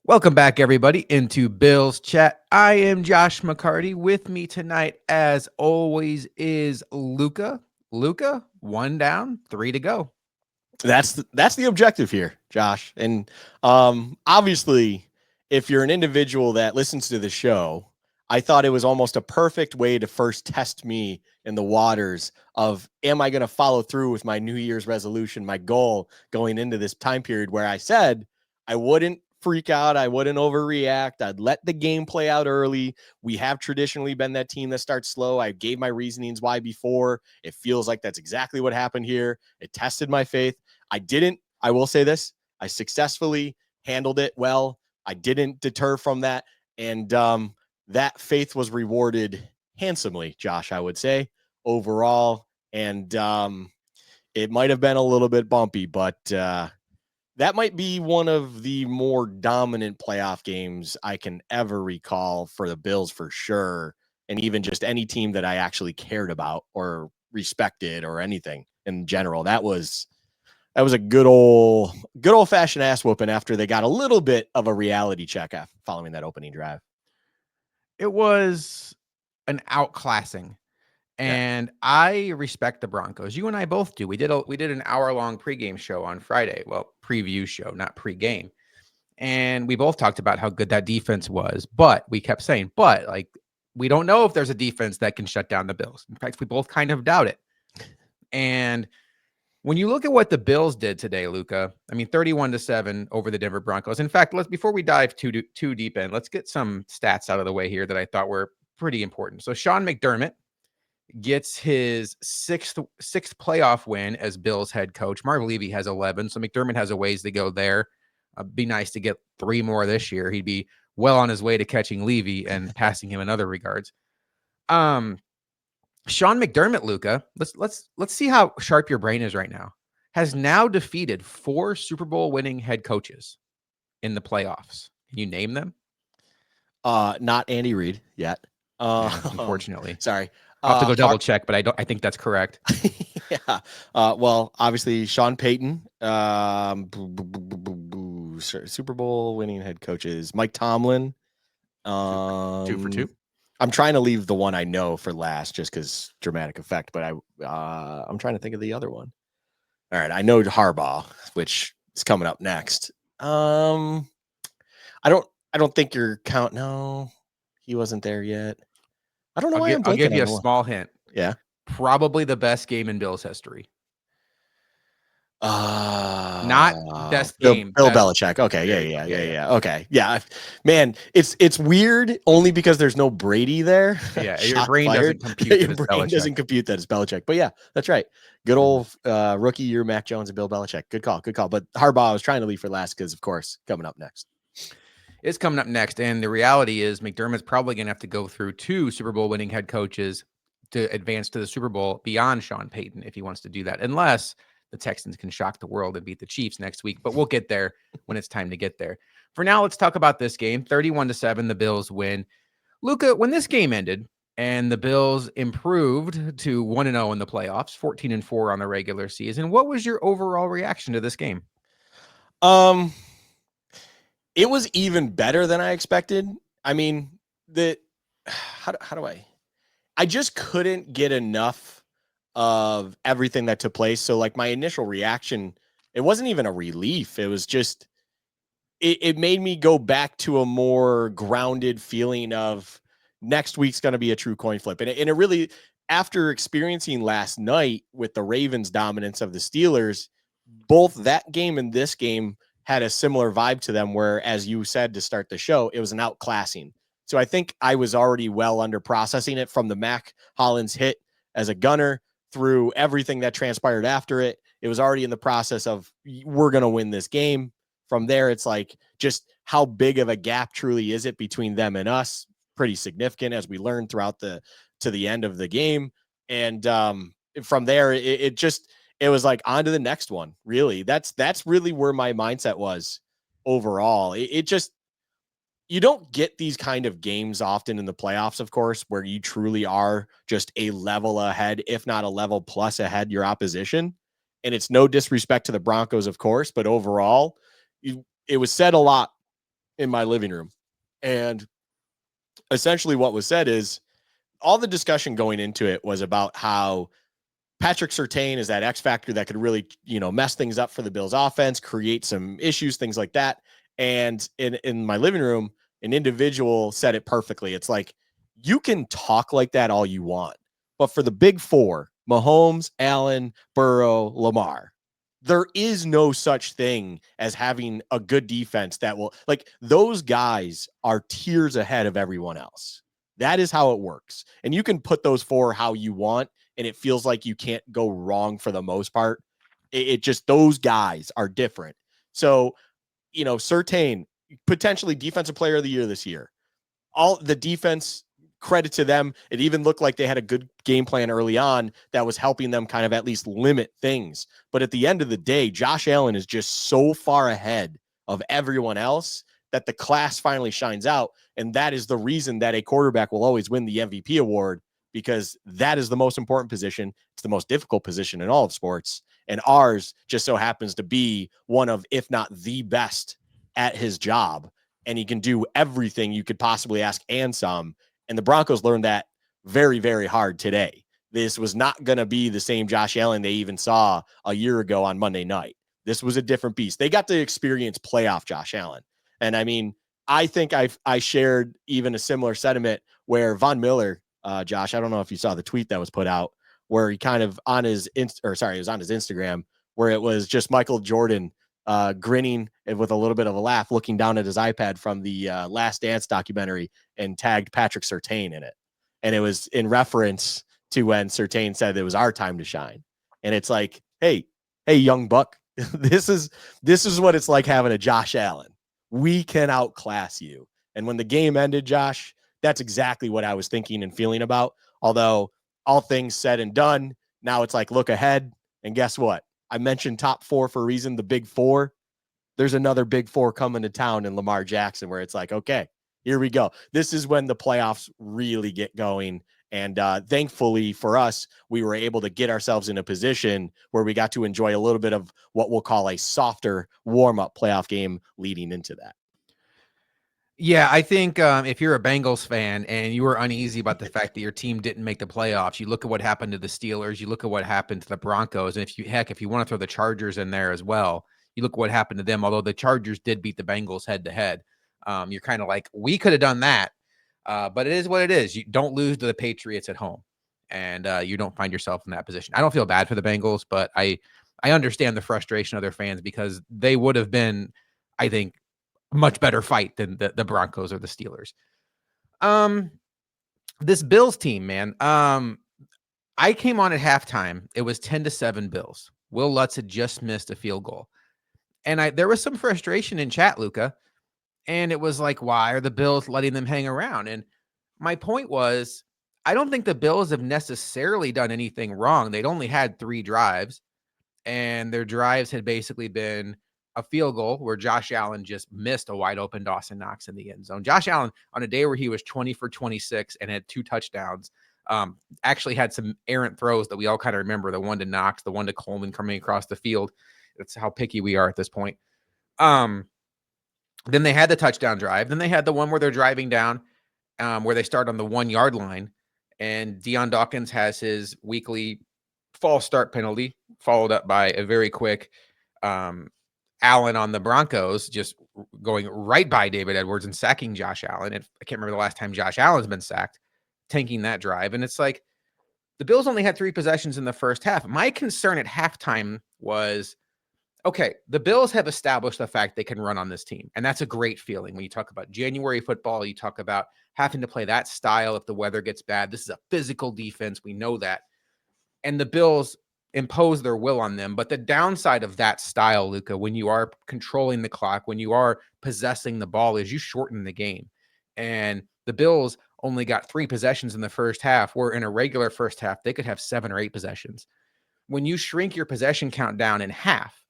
Welcome back, everybody, into Bill's Chat. I am Josh McCarty. With me tonight, as always, is Luka. Luka, one down, three to go. That's the objective here, Josh. And obviously, if you're an individual that listens to the show, I thought it was almost a perfect way to first test me in the waters of, am I going to follow through with my New Year's resolution, my goal going into this time period where I said I wouldn't freak out, I wouldn't overreact, I'd let the game play out early. We have traditionally been that team that starts slow. I gave my reasonings why before. It feels like that's exactly what happened here. It tested my faith. I will say this, I successfully handled it well. I didn't deter from that. And that faith was rewarded handsomely, Josh, I would say, overall. And it might have been a little bit bumpy, but that might be one of the more dominant playoff games I can ever recall for the Bills for sure. And even just any team that I actually cared about or respected or anything in general. That was a good old fashioned ass whooping after they got a little bit of a reality check following that opening drive. It was an outclassing, and I respect the Broncos. You and I both do. We did an hour-long pregame show on Friday. Well, preview show, not pregame. And we both talked about how good that defense was, but we kept saying, we don't know if there's a defense that can shut down the Bills. In fact, we both kind of doubt it. And when you look at what the Bills did today, Luka, 31-7 over the Denver Broncos. In fact, before we dive too deep in, let's get some stats out of the way here that I thought were pretty important. So Sean McDermott gets his sixth playoff win as Bills head coach. Marv Levy has 11, so McDermott has a ways to go there. Be nice to get 3 more this year. He'd be well on his way to catching Levy and passing him in other regards. Sean McDermott, Luka, let's see how sharp your brain is right now, has now defeated 4 Super Bowl winning head coaches in the playoffs. Can you name them? Not Andy Reid yet. Unfortunately. Sorry. I'll have to go double check, but I think that's correct. Yeah. Well, obviously Sean Payton, Super Bowl winning head coaches, Mike Tomlin. 2 for 2. I'm trying to leave the one I know for last just because dramatic effect, but I'm trying to think of the other one. All right. I know Harbaugh, which is coming up next. I don't think you're counting. No, he wasn't there yet. I don't know why I'll give you a small hint. Yeah. Probably the best game in Bills history. Not best game. Bill Belichick. Okay. Yeah. Okay. Yeah. Man, it's weird only because there's no Brady there. Yeah. Your brain doesn't compute. Your brain doesn't compute that it's Belichick. But yeah, that's right. Good old rookie year, Mac Jones and Bill Belichick. Good call. But Harbaugh I was trying to leave for last because, of course, coming up next. It's coming up next. And the reality is McDermott's probably going to have to go through 2 Super Bowl winning head coaches to advance to the Super Bowl beyond Sean Payton if he wants to do that, unless the Texans can shock the world and beat the Chiefs next week. But we'll get there when it's time to get there. For now, let's talk about this game. 31-7, the Bills win. Luka, when this game ended and the Bills improved to 1-0 in the playoffs, 14-4 on the regular season, what was your overall reaction to this game? It was even better than I expected. I mean, how do I just couldn't get enough of everything that took place. So like my initial reaction, it wasn't even a relief. It was just, it made me go back to a more grounded feeling of next week's going to be a true coin flip. And it really, after experiencing last night with the Ravens dominance of the Steelers, both that game and this game had a similar vibe to them where, as you said to start the show, it was an outclassing. So I think I was already well under processing it from the Mac Hollins hit as a gunner through everything that transpired after it. It was already in the process of, we're going to win this game. From there, it's like, just how big of a gap truly is it between them and us? Pretty significant, as we learned throughout to the end of the game. And from there, it was like on to the next one. Really, that's really where my mindset was overall. It just, you don't get these kind of games often in the playoffs, of course, where you truly are just a level ahead, if not a level plus ahead your opposition. And it's no disrespect to the Broncos, of course, but overall, it was said a lot in my living room. And essentially what was said is all the discussion going into it was about how Patrick Surtain is that X factor that could really, mess things up for the Bills offense, create some issues, things like that. And in my living room, an individual said it perfectly. It's like, you can talk like that all you want, but for the big four, Mahomes, Allen, Burrow, Lamar, there is no such thing as having a good defense that will, like, those guys are tiers ahead of everyone else. That is how it works. And you can put those four how you want, and it feels like you can't go wrong for the most part. It just, those guys are different. So, Surtain, potentially defensive player of the year this year. All the defense, credit to them. It even looked like they had a good game plan early on that was helping them kind of at least limit things. But at the end of the day, Josh Allen is just so far ahead of everyone else that the class finally shines out. And that is the reason that a quarterback will always win the MVP award, because that is the most important position. It's the most difficult position in all of sports. And ours just so happens to be one of, if not the best at his job. And he can do everything you could possibly ask and some. And the Broncos learned that very, very hard today. This was not going to be the same Josh Allen they even saw a year ago on Monday night. This was a different beast. They got to experience playoff Josh Allen. And I mean, I think I shared even a similar sentiment where Von Miller, Josh, I don't know if you saw the tweet that was put out where he kind of on his, it was on his Instagram, where it was just Michael Jordan grinning and with a little bit of a laugh, looking down at his iPad from the Last Dance documentary, and tagged Patrick Surtain in it. And it was in reference to when Surtain said it was our time to shine. And it's like, hey, young buck, this is what it's like having a Josh Allen. We can outclass you. And when the game ended, Josh, that's exactly what I was thinking and feeling about. Although all things said and done, now it's like, look ahead. And guess what? I mentioned top four for a reason, the big four. There's another big four coming to town in Lamar Jackson, where it's like, okay, here we go. This is when the playoffs really get going. And thankfully for us, we were able to get ourselves in a position where we got to enjoy a little bit of what we'll call a softer warm-up playoff game leading into that. Yeah, I think if you're a Bengals fan and you were uneasy about the fact that your team didn't make the playoffs, you look at what happened to the Steelers, you look at what happened to the Broncos, and if you want to throw the Chargers in there as well, you look at what happened to them. Although the Chargers did beat the Bengals head to head, you're kind of like, we could have done that, but it is what it is. You don't lose to the Patriots at home, and you don't find yourself in that position. I don't feel bad for the Bengals, but I understand the frustration of their fans, because they would have been, I think, much better fight than the Broncos or the Steelers. This Bills team, man. I came on at halftime. It was 10-7 Bills. Will Lutz had just missed a field goal. And there was some frustration in chat, Luka. And it was like, why are the Bills letting them hang around? And my point was, I don't think the Bills have necessarily done anything wrong. They'd only had 3 drives, and their drives had basically been a field goal where Josh Allen just missed a wide open Dawson Knox in the end zone. Josh Allen, on a day where he was 20 for 26 and had 2 touchdowns, actually had some errant throws that we all kind of remember, the one to Knox, the one to Coleman coming across the field. That's how picky we are at this point. Then they had the touchdown drive. Then they had the one where they're driving down, where they start on the 1-yard line, and Deion Dawkins has his weekly false start penalty, followed up by a very quick Allen on the Broncos, just going right by David Edwards and sacking Josh Allen. And I can't remember the last time Josh Allen's been sacked, tanking that drive. And it's like, the Bills only had 3 possessions in the first half. My concern at halftime was, okay, the Bills have established the fact they can run on this team. And that's a great feeling. When you talk about January football, you talk about having to play that style if the weather gets bad. This is a physical defense. We know that. And the Bills impose their will on them. But the downside of that style, Luka, when you are controlling the clock, when you are possessing the ball, is you shorten the game. And the Bills only got 3 possessions in the first half, where in a regular first half, they could have 7 or 8 possessions. When you shrink your possession count down in half,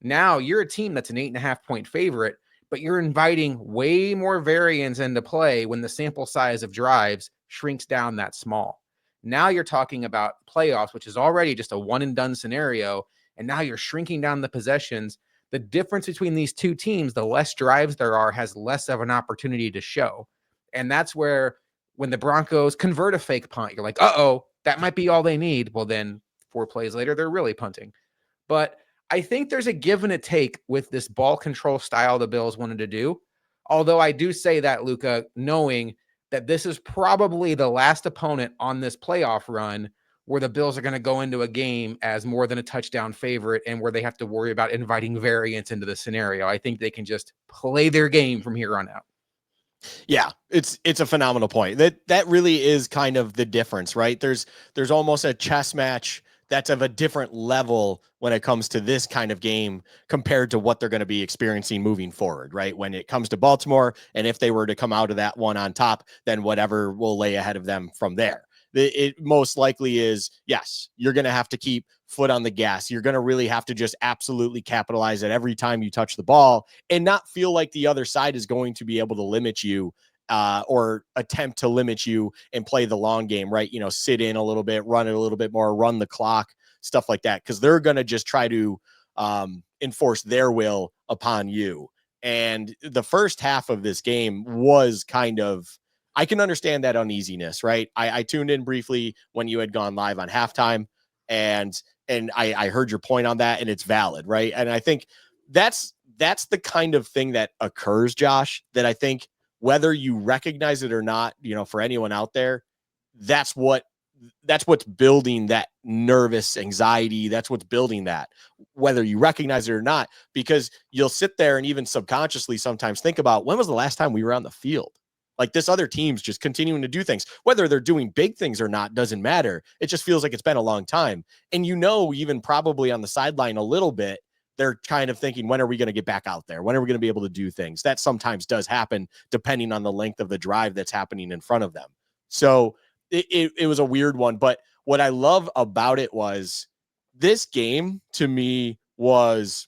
now you're a team that's an 8.5-point favorite, but you're inviting way more variance into play when the sample size of drives shrinks down that small. Now you're talking about playoffs, which is already just a one and done scenario. And now you're shrinking down the possessions. the difference between these two teams, the less drives there are, has less of an opportunity to show. And that's where when the Broncos convert a fake punt, you're like, uh-oh, that might be all they need. Well, then 4 plays later, they're really punting. But I think there's a give and a take with this ball control style the Bills wanted to do. Although I do say that, Luka, knowing that this is probably the last opponent on this playoff run where the Bills are going to go into a game as more than a touchdown favorite and where they have to worry about inviting variance into the scenario. I think they can just play their game from here on out. Yeah, it's a phenomenal point. That really is kind of the difference, right? There's almost a chess match that's of a different level when it comes to this kind of game compared to what they're going to be experiencing moving forward, right? When it comes to Baltimore, and if they were to come out of that one on top, then whatever will lay ahead of them from there. It most likely is, yes, you're going to have to keep foot on the gas. You're going to really have to just absolutely capitalize at every time you touch the ball and not feel like the other side is going to be able to limit you or attempt to limit you and play the long game, right? You know, sit in a little bit, run it a little bit more, run the clock, stuff like that, because they're going to just try to enforce their will upon you. And the first half of this game was kind of, I can understand that uneasiness, right? I tuned in briefly when you had gone live on halftime, and I heard your point on that, and it's valid, right? And I think that's the kind of thing that occurs, Josh, that I think whether you recognize it or not, you know, for anyone out there, that's what's building that nervous anxiety. That's what's building that, whether you recognize it or not, because you'll sit there and even subconsciously sometimes think about, when was the last time we were on the field? Like, this other team's just continuing to do things, whether they're doing big things or not, doesn't matter. It just feels like it's been a long time. And, you know, even probably on the sideline a little bit, they're kind of thinking, when are we going to get back out there? When are we going to be able to do things? That sometimes does happen depending on the length of the drive that's happening in front of them. So it was a weird one. But what I love about it was this game to me was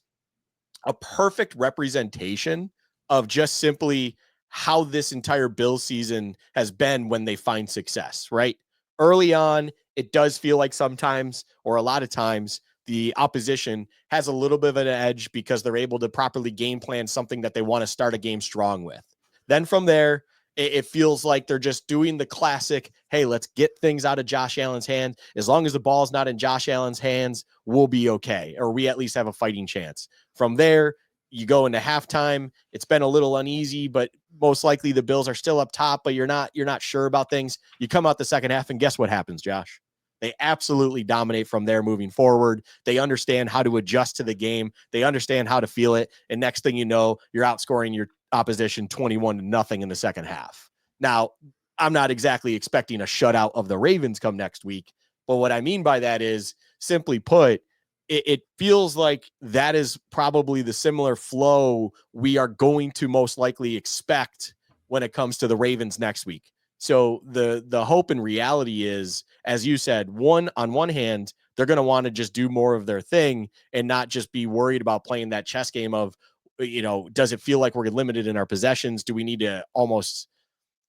a perfect representation of just simply how this entire Bills season has been when they find success, right? Early on, it does feel like sometimes, or a lot of times, the opposition has a little bit of an edge because they're able to properly game plan something that they want to start a game strong with. Then from there, it feels like they're just doing the classic, hey, let's get things out of Josh Allen's hand. As long as the ball's not in Josh Allen's hands, we'll be okay, or we at least have a fighting chance. From there, you go into halftime. It's been a little uneasy, but most likely the Bills are still up top, but you're not sure about things. You come out the second half, and guess what happens, Josh? They absolutely dominate from there moving forward. They understand how to adjust to the game. They understand how to feel it. And next thing you know, you're outscoring your opposition 21-0 in the second half. Now, I'm not exactly expecting a shutout of the Ravens come next week, but what I mean by that is, simply put, it feels like that is probably the similar flow we are going to most likely expect when it comes to the Ravens next week. So the hope and reality is, as you said, on one hand, they're going to want to just do more of their thing and not just be worried about playing that chess game of, you know, does it feel like we're limited in our possessions? Do we need to almost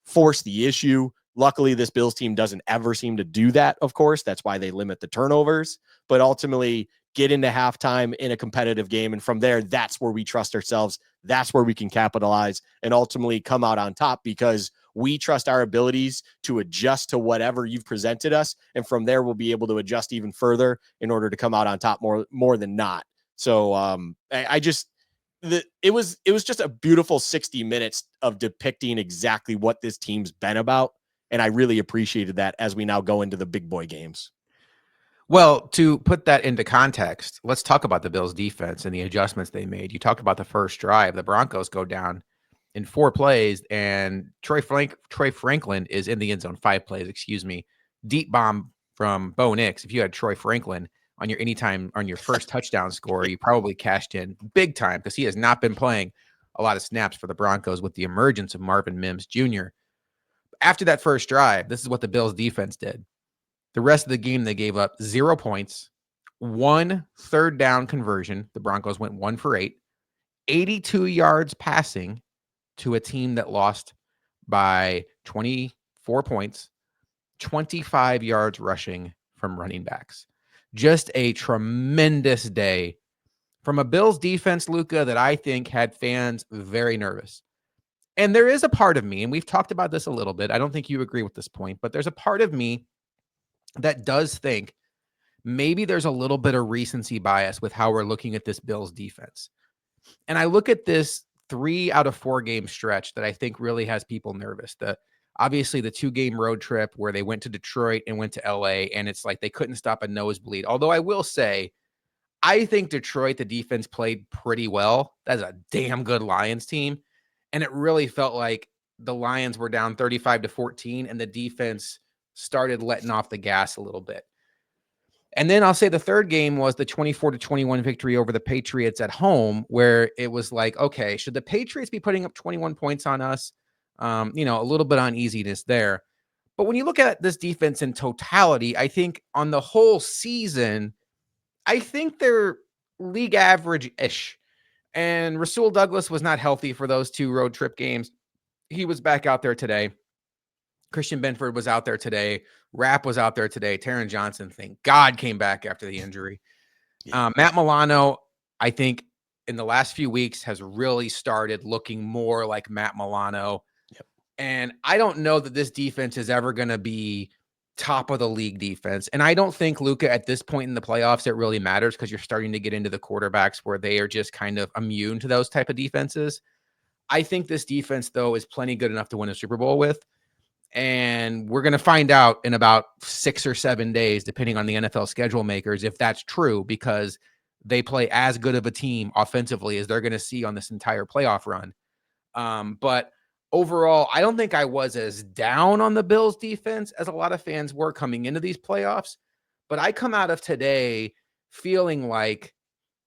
force the issue? Luckily, this Bills team doesn't ever seem to do that, of course. That's why they limit the turnovers. But ultimately, get into halftime in a competitive game. And from there, that's where we trust ourselves. That's where we can capitalize and ultimately come out on top, because we trust our abilities to adjust to whatever you've presented us. And from there, we'll be able to adjust even further in order to come out on top more than not. So it was just a beautiful 60 minutes of depicting exactly what this team's been about. And I really appreciated that as we now go into the big boy games. Well, to put that into context, let's talk about the Bills defense and the adjustments they made. You talked about the first drive. The Broncos go down in 4 plays, and Troy Franklin is in the end zone. 5 plays, excuse me. Deep bomb from Bo Nix. If you had Troy Franklin on your first touchdown score, you probably cashed in big time, because he has not been playing a lot of snaps for the Broncos with the emergence of Marvin Mims Jr. After that first drive, this is what the Bills defense did. The rest of the game, they gave up 0 points, 1 third down conversion. The Broncos went 1 for 8, 82 yards passing to a team that lost by 24 points, 25 yards rushing from running backs. Just a tremendous day from a Bills defense, Luka, that I think had fans very nervous. And there is a part of me, and we've talked about this a little bit. I don't think you agree with this point, but there's a part of me that does think maybe there's a little bit of recency bias with how we're looking at this Bills defense. And I look at this 3 out of 4 game stretch that I think really has people nervous. Obviously the 2-game road trip where they went to Detroit and went to LA, and it's like they couldn't stop a nosebleed. Although I will say, I think Detroit, the defense played pretty well. That's a damn good Lions team. And it really felt like the Lions were down 35-14 and the defense started letting off the gas a little bit. And then I'll say the third game was the 24-21 victory over the Patriots at home, where it was like, okay, should the Patriots be putting up 21 points on us? A little bit uneasiness there. But when you look at this defense in totality, I think on the whole season, I think they're league average-ish. And Rasul Douglas was not healthy for those 2 road trip games. He was back out there today. Christian Benford was out there today. Rapp was out there today. Taron Johnson, thank God, came back after the injury. Yeah. Matt Milano, I think in the last few weeks has really started looking more like Matt Milano. Yep. And I don't know that this defense is ever going to be top of the league defense. And I don't think, Luka, at this point in the playoffs, it really matters because you're starting to get into the quarterbacks where they are just kind of immune to those type of defenses. I think this defense, though, is plenty good enough to win a Super Bowl with. And we're going to find out in about 6 or 7 days, depending on the NFL schedule makers, if that's true, because they play as good of a team offensively as they're going to see on this entire playoff run. But overall, I don't think I was as down on the Bills defense as a lot of fans were coming into these playoffs. But I come out of today feeling like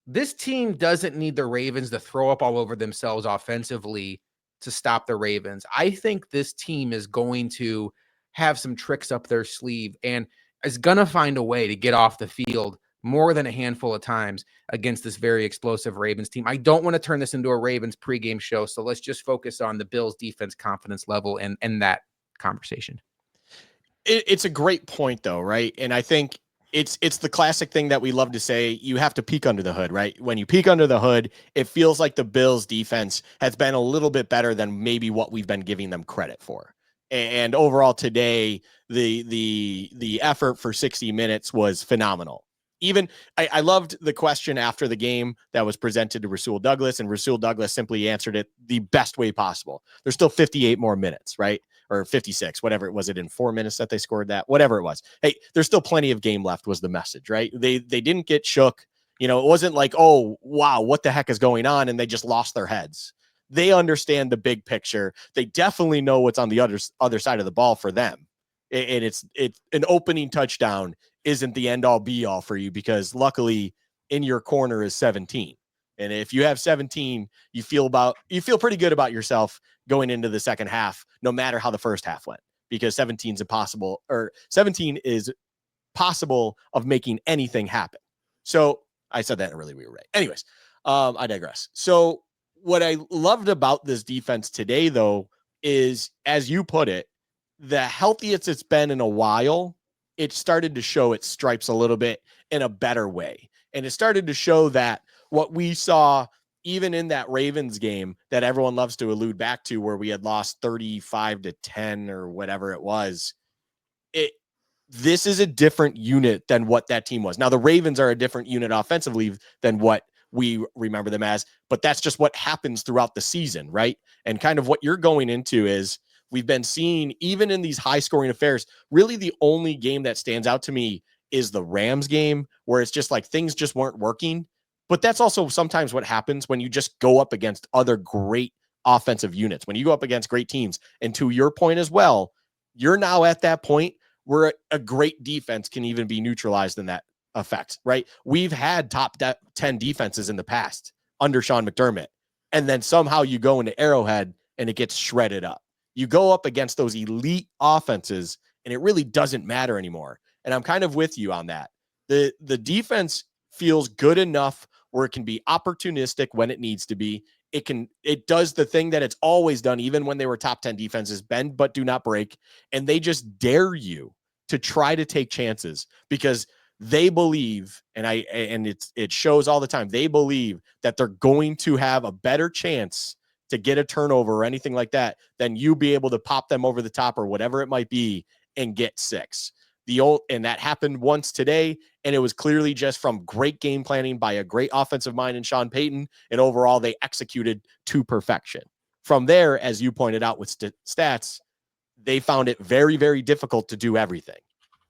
this team doesn't need the Ravens to throw up all over themselves offensively to stop the Ravens. I think this team is going to have some tricks up their sleeve and is going to find a way to get off the field more than a handful of times against this very explosive Ravens team. I don't want to turn this into a Ravens pregame show, so let's just focus on the Bills defense confidence level and that conversation. It's a great point, though, right? And I think it's the classic thing that we love to say, you have to peek under the hood, right? When you peek under the hood, it feels like the Bills defense has been a little bit better than maybe what we've been giving them credit for. And overall today, the effort for 60 minutes was phenomenal. Even I loved the question after the game that was presented to Rasul Douglas, and Rasul Douglas simply answered it the best way possible. There's still 58 more minutes, right? Or 56, whatever it was. It in 4 minutes that they scored that, whatever it was. Hey, there's still plenty of game left was the message, right? They didn't get shook. It wasn't like, oh, wow, what the heck is going on? And they just lost their heads. They understand the big picture. They definitely know what's on the other side of the ball for them. And it's an opening touchdown isn't the end all be all for you, because luckily in your corner is 17. And if you have 17, you feel pretty good about yourself going into the second half, no matter how the first half went, because 17 is possible of making anything happen. So I said that in a really weird way. Anyways, I digress. So what I loved about this defense today, though, is, as you put it, the healthiest it's been in a while. It started to show its stripes a little bit in a better way. And it started to show that what we saw even in that Ravens game that everyone loves to allude back to, where we had lost 35-10 or whatever it was, this is a different unit than what that team was. Now, the Ravens are a different unit offensively than what we remember them as, but that's just what happens throughout the season, right? And kind of what you're going into is, we've been seeing, even in these high-scoring affairs, really the only game that stands out to me is the Rams game, where it's just like things just weren't working. But that's also sometimes what happens when you just go up against other great offensive units, when you go up against great teams. And to your point as well, you're now at that point where a great defense can even be neutralized in that effect, right? We've had top 10 defenses in the past under Sean McDermott, and then somehow you go into Arrowhead and it gets shredded up. You go up against those elite offenses and it really doesn't matter anymore. And I'm kind of with you on that. The defense feels good enough where it can be opportunistic when it needs to be. It does the thing that it's always done, even when they were top 10 defenses: bend but do not break. And they just dare you to try to take chances, because they believe, and it shows all the time, they believe that they're going to have a better chance to get a turnover or anything like that than you be able to pop them over the top or whatever it might be and get 6. And that happened once today, and it was clearly just from great game planning by a great offensive mind in Sean Payton, and overall they executed to perfection. From there, as you pointed out with stats, they found it very, very difficult to do everything.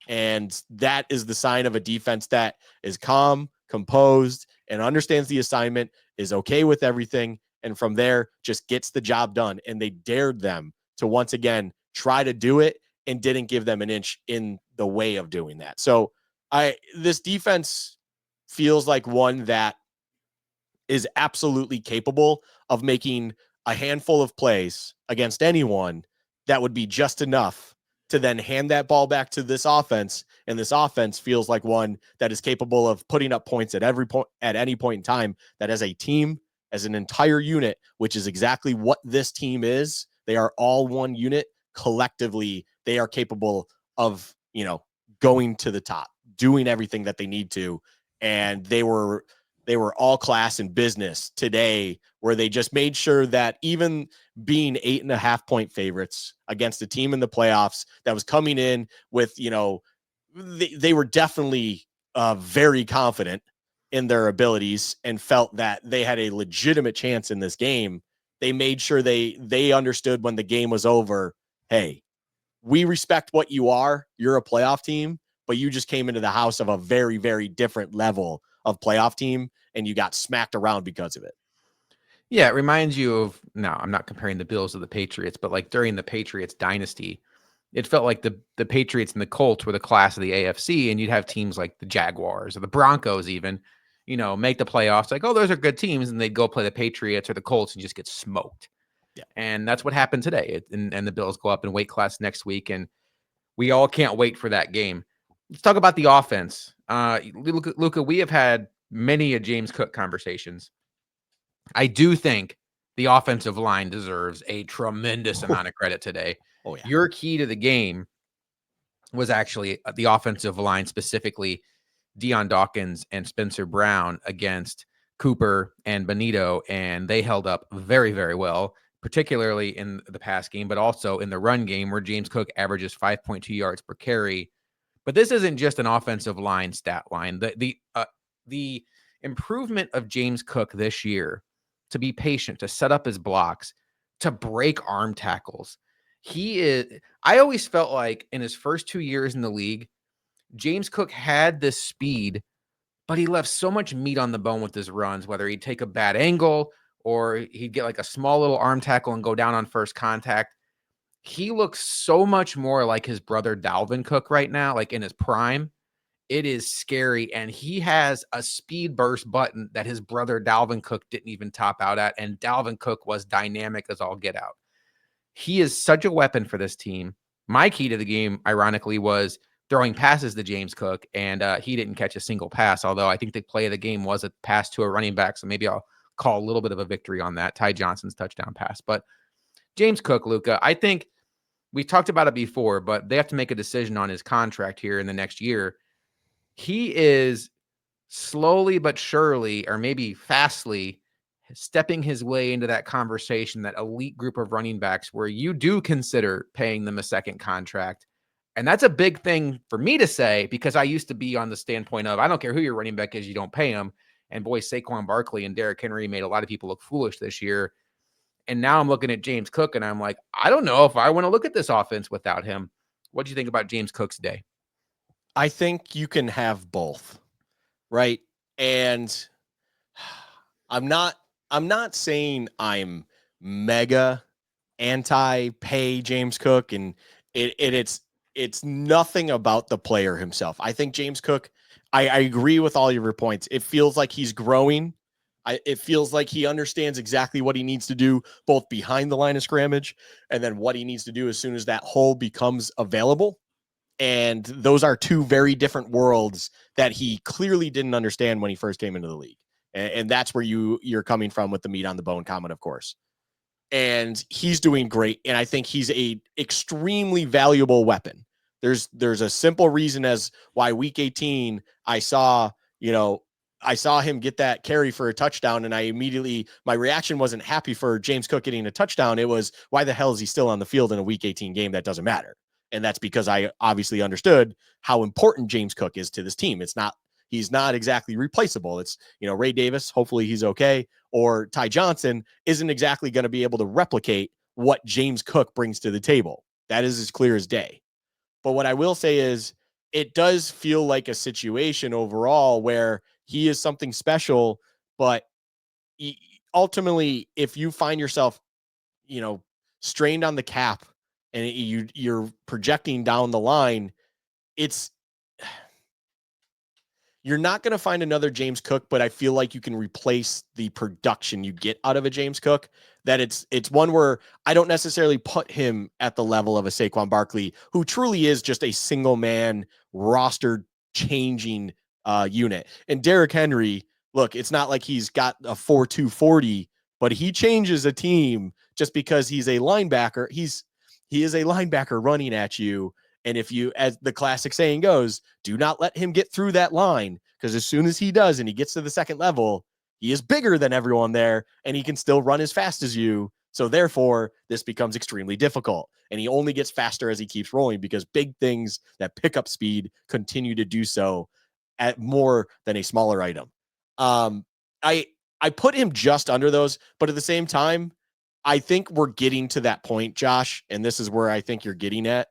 And that is the sign of a defense that is calm, composed, and understands the assignment, is okay with everything, and from there just gets the job done. And they dared them to once again try to do it and didn't give them an inch in the way of doing that. So this defense feels like one that is absolutely capable of making a handful of plays against anyone that would be just enough to then hand that ball back to this offense. And this offense feels like one that is capable of putting up points at any point in time, that as a team, as an entire unit, which is exactly what this team is. They are all one unit. Collectively, they are capable of, going to the top, doing everything that they need to. And they were all class in business today, where they just made sure that even being 8.5-point favorites against a team in the playoffs that was coming in with, they were definitely very confident in their abilities and felt that they had a legitimate chance in this game. They made sure they understood when the game was over, hey, we respect what you are. You're a playoff team, but you just came into the house of a very, very different level of playoff team, and you got smacked around because of it. Yeah, it reminds you of, no, I'm not comparing the Bills to the Patriots, but like during the Patriots dynasty, it felt like the Patriots and the Colts were the class of the AFC, and you'd have teams like the Jaguars or the Broncos even, make the playoffs. Like, oh, those are good teams, and they'd go play the Patriots or the Colts and just get smoked. Yeah. And that's what happened today. And the Bills go up in weight class next week, and we all can't wait for that game. Let's talk about the offense. Luka, we have had many a James Cook conversations. I do think the offensive line deserves a tremendous amount of credit today. Oh, yeah. Your key to the game was actually the offensive line, specifically Deion Dawkins and Spencer Brown against Cooper and Benito, and they held up very, very well, particularly in the pass game, but also in the run game, where James Cook averages 5.2 yards per carry. But this isn't just an offensive line stat line. The improvement of James Cook this year, to be patient, to set up his blocks, to break arm tackles. I always felt like in his first 2 years in the league, James Cook had this speed, but he left so much meat on the bone with his runs, whether he'd take a bad angle or he'd get like a small little arm tackle and go down on first contact. He looks so much more like his brother Dalvin Cook right now, like in his prime. It is scary, and he has a speed burst button that his brother Dalvin Cook didn't even top out at, and Dalvin Cook was dynamic as all get out. He is such a weapon for this team. My key to the game, ironically, was throwing passes to James Cook, and he didn't catch a single pass, although I think the play of the game was a pass to a running back, so maybe I'll call a little bit of a victory on that, Ty Johnson's touchdown pass. But James Cook, Luka, I think we talked about it before, but they have to make a decision on his contract here in the next year. He is slowly but surely, or maybe fastly, stepping his way into that conversation, that elite group of running backs where you do consider paying them a second contract. And that's a big thing for me to say, because I used to be on the standpoint of, I don't care who your running back is, you don't pay them. And boy, Saquon Barkley and Derrick Henry made a lot of people look foolish this year. And now I'm looking at James Cook and I'm like, I don't know if I want to look at this offense without him. What do you think about James Cook's day? I think you can have both, right? And I'm not saying I'm mega anti-pay James Cook, and it's nothing about the player himself. I think James Cook, I agree with all your points. It feels like he's growing. It feels like he understands exactly what he needs to do, both behind the line of scrimmage and then what he needs to do as soon as that hole becomes available. And those are two very different worlds that he clearly didn't understand when he first came into the league. And that's where you're coming from with the meat on the bone comment, of course. And he's doing great. And I think he's a extremely valuable weapon There's a simple reason as why week 18 I saw him get that carry for a touchdown, and my reaction wasn't happy for James Cook getting a touchdown. It was, why the hell is he still on the field in a week 18 game? That doesn't matter. And that's because I obviously understood how important James Cook is to this team. He's not exactly replaceable. It's, Ray Davis, hopefully he's okay, or Ty Johnson isn't exactly going to be able to replicate what James Cook brings to the table. That is as clear as day. But what I will say is, it does feel like a situation overall where he is something special, but ultimately, if you find yourself, strained on the cap and you're projecting down the line, you're not going to find another James Cook, but I feel like you can replace the production you get out of a James Cook. That it's one where I don't necessarily put him at the level of a Saquon Barkley, who truly is just a single man roster changing unit. And Derrick Henry, look, it's not like he's got a 4.2 40, but he changes a team just because he's a linebacker. He is a linebacker running at you. And if you, as the classic saying goes, do not let him get through that line, because as soon as he does and he gets to the second level, he is bigger than everyone there and he can still run as fast as you. So therefore, this becomes extremely difficult. And he only gets faster as he keeps rolling, because big things that pick up speed continue to do so at more than a smaller item. I put him just under those, but at the same time, I think we're getting to that point, Josh, and this is where I think you're getting at.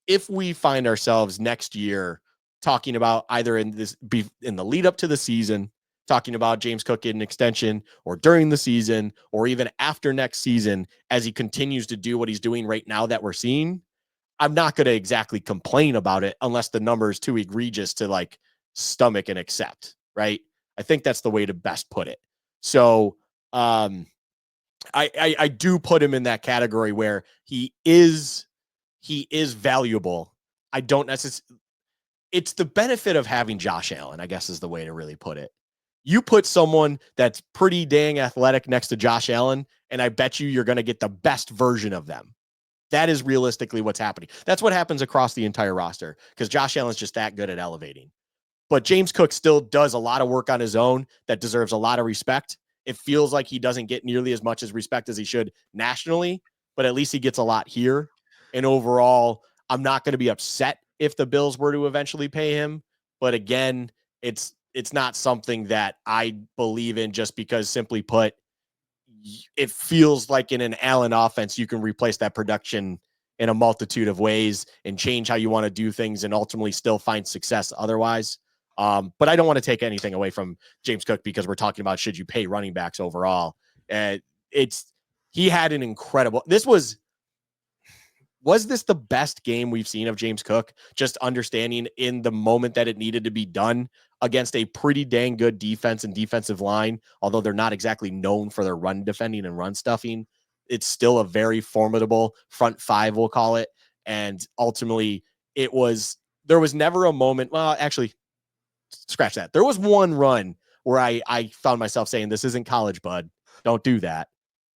If we find ourselves next year talking about either in the lead up to the season, talking about James Cook getting an extension, or during the season, or even after next season, as he continues to do what he's doing right now that we're seeing, I'm not going to exactly complain about it unless the number is too egregious to like stomach and accept, right? I think that's the way to best put it. So I do put him in that category where he is valuable. I don't necessarily, it's the benefit of having Josh Allen, I guess is the way to really put it. You put someone that's pretty dang athletic next to Josh Allen, and I bet you're going to get the best version of them. That is realistically what's happening. That's what happens across the entire roster, because Josh Allen's just that good at elevating. But James Cook still does a lot of work on his own that deserves a lot of respect. It feels like he doesn't get nearly as much as respect as he should nationally, but at least he gets a lot here. And overall, I'm not going to be upset if the Bills were to eventually pay him. But again, it's not something that I believe in, just because, simply put, it feels like in an Allen offense, you can replace that production in a multitude of ways and change how you want to do things and ultimately still find success otherwise. But I don't want to take anything away from James Cook, because we're talking about, should you pay running backs overall? He had an incredible, was this the best game we've seen of James Cook? Just understanding in the moment that it needed to be done against a pretty dang good defense and defensive line, although they're not exactly known for their run defending and run stuffing. It's still a very formidable front five, we'll call it. And ultimately, there was never a moment. Well, actually, scratch that. There was one run where I found myself saying, this isn't college, bud. Don't do that.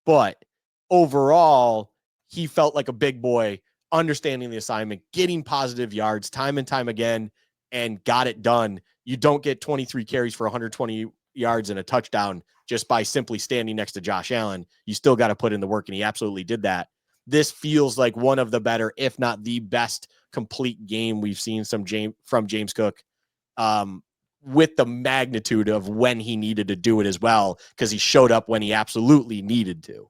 But overall, he felt like a big boy, understanding the assignment, getting positive yards time and time again, and got it done. You don't get 23 carries for 120 yards and a touchdown just by simply standing next to Josh Allen. You still got to put in the work, and he absolutely did that. This feels like one of the better, if not the best, complete game we've seen from James Cook, with the magnitude of when he needed to do it as well, because he showed up when he absolutely needed to.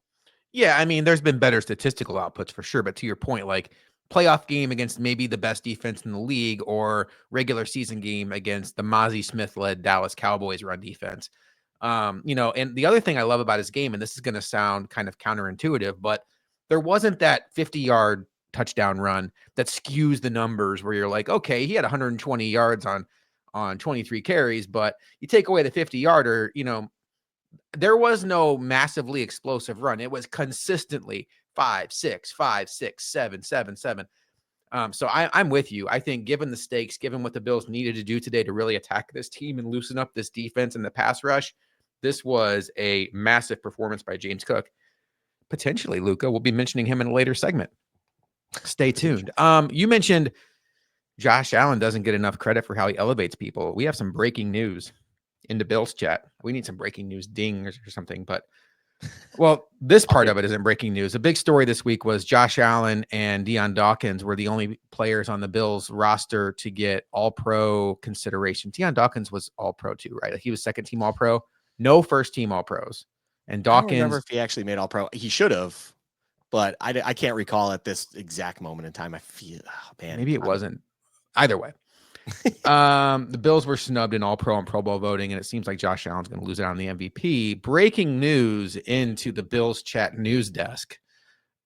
Yeah, I mean, there's been better statistical outputs for sure, but to your point, like playoff game against maybe the best defense in the league, or regular season game against the Mozzie Smith-led Dallas Cowboys run defense. And the other thing I love about his game, and this is going to sound kind of counterintuitive, but there wasn't that 50-yard touchdown run that skews the numbers where you're like, okay, he had 120 yards on 23 carries, but you take away the 50-yarder, there was no massively explosive run. It was consistently 5, 6, 5, 6, 7, 7, 7. So I'm with you. I think given the stakes, given what the Bills needed to do today to really attack this team and loosen up this defense and the pass rush, this was a massive performance by James Cook. Potentially, Luka, we'll be mentioning him in a later segment. Stay tuned. You mentioned Josh Allen doesn't get enough credit for how he elevates people. We have some breaking news in the Bills chat. We need some breaking news dings or something, but well, this part of it isn't breaking news. A big story this week was Josh Allen and Deion Dawkins were the only players on the Bills roster to get All-Pro consideration. Deion Dawkins was All-Pro too, right? Like he was second team All-Pro, no first team All-Pros. And I don't remember Dawkins, if he actually made All-Pro. He should have, but I can't recall at this exact moment in time. I feel, man, maybe it wasn't. Either way. The Bills were snubbed in All-Pro and Pro Bowl voting, and it seems like Josh Allen's going to lose out on the MVP. Breaking news into the Bills chat news desk.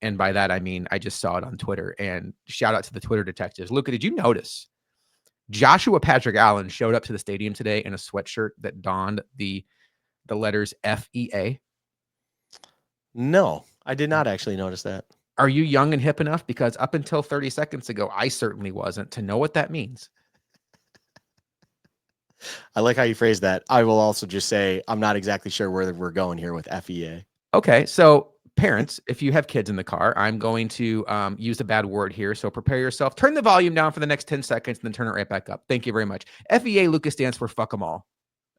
And by that, I mean, I just saw it on Twitter. And shout out to the Twitter detectives. Luka, did you notice Joshua Patrick Allen showed up to the stadium today in a sweatshirt that donned the letters FEA? No, I did not actually notice that. Are you young and hip enough? Because up until 30 seconds ago, I certainly wasn't, to know what that means. I like how you phrase that. I will also just say I'm not exactly sure where we're going here with FEA. Okay, so parents, if you have kids in the car, I'm going to use a bad word here, so prepare yourself. Turn the volume down for the next 10 seconds, and then turn it right back up. Thank you very much. FEA, Lucas, stands for fuck them all.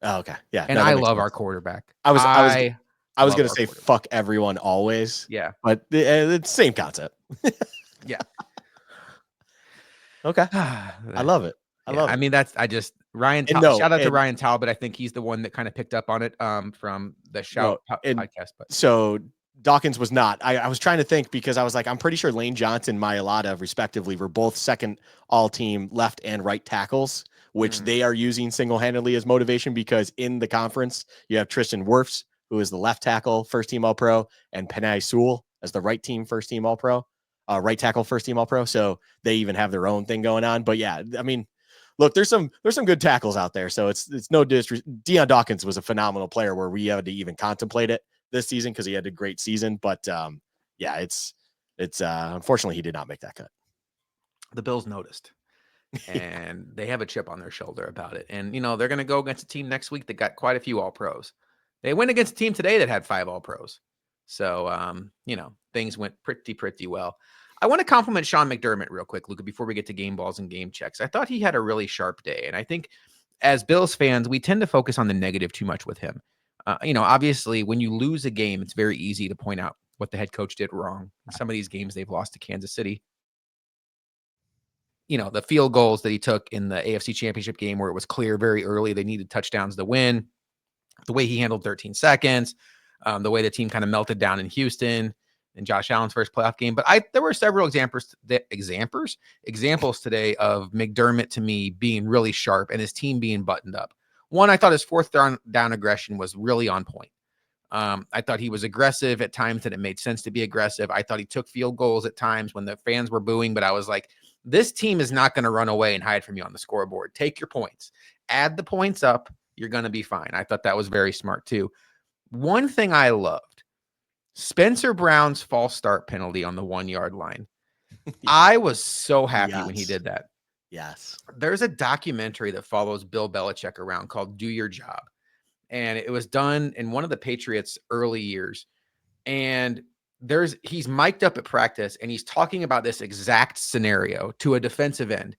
Oh, okay, yeah, and I love our quarterback. I was going to say fuck everyone always. Yeah, but it's the same concept. Yeah. Okay, I love it. I love it. I mean, Ryan. Shout out to Ryan Talbot. I think he's the one that kind of picked up on it from the Shout podcast. But so Dawkins was not. I was trying to think because I was like, I'm pretty sure Lane Johnson, Mailata, respectively, were both second all-team left and right tackles, which they are using single-handedly as motivation because in the conference you have Tristan Wirfs, who is the left tackle, first team All-Pro, and Penei Sewell as the right team first team All-Pro, right tackle first team All-Pro. So they even have their own thing going on. But yeah, I mean, look, there's some good tackles out there. So it's no disrespect. Deion Dawkins was a phenomenal player where we had to even contemplate it this season because he had a great season. But yeah, it's unfortunately he did not make that cut. The Bills noticed. And they have a chip on their shoulder about it. And, you know, they're going to go against a team next week that got quite a few All-Pros. They went against a team today that had 5 All-Pros. So, you know, things went pretty well. I want to compliment Sean McDermott real quick, Luka, before we get to game balls and game checks. I thought he had a really sharp day. And I think as Bills fans, we tend to focus on the negative too much with him. You know, obviously, when you lose a game, it's very easy to point out what the head coach did wrong. In some of these games they've lost to Kansas City. You know, the field goals that he took in the AFC Championship game where it was clear very early they needed touchdowns to win, the way he handled 13 seconds, the way the team kind of melted down in Houston in Josh Allen's first playoff game. But there were several examples today of McDermott to me being really sharp and his team being buttoned up. One, I thought his fourth down aggression was really on point. I thought he was aggressive at times that it made sense to be aggressive. I thought he took field goals at times when the fans were booing, but I was like, this team is not going to run away and hide from you on the scoreboard. Take your points. Add the points up. You're going to be fine. I thought that was very smart too. One thing I loved, Spencer Brown's false start penalty on the 1-yard line. I was so happy when he did that. Yes. There's a documentary that follows Bill Belichick around called Do Your Job. And it was done in one of the Patriots' early years. And he's mic'd up at practice and he's talking about this exact scenario to a defensive end.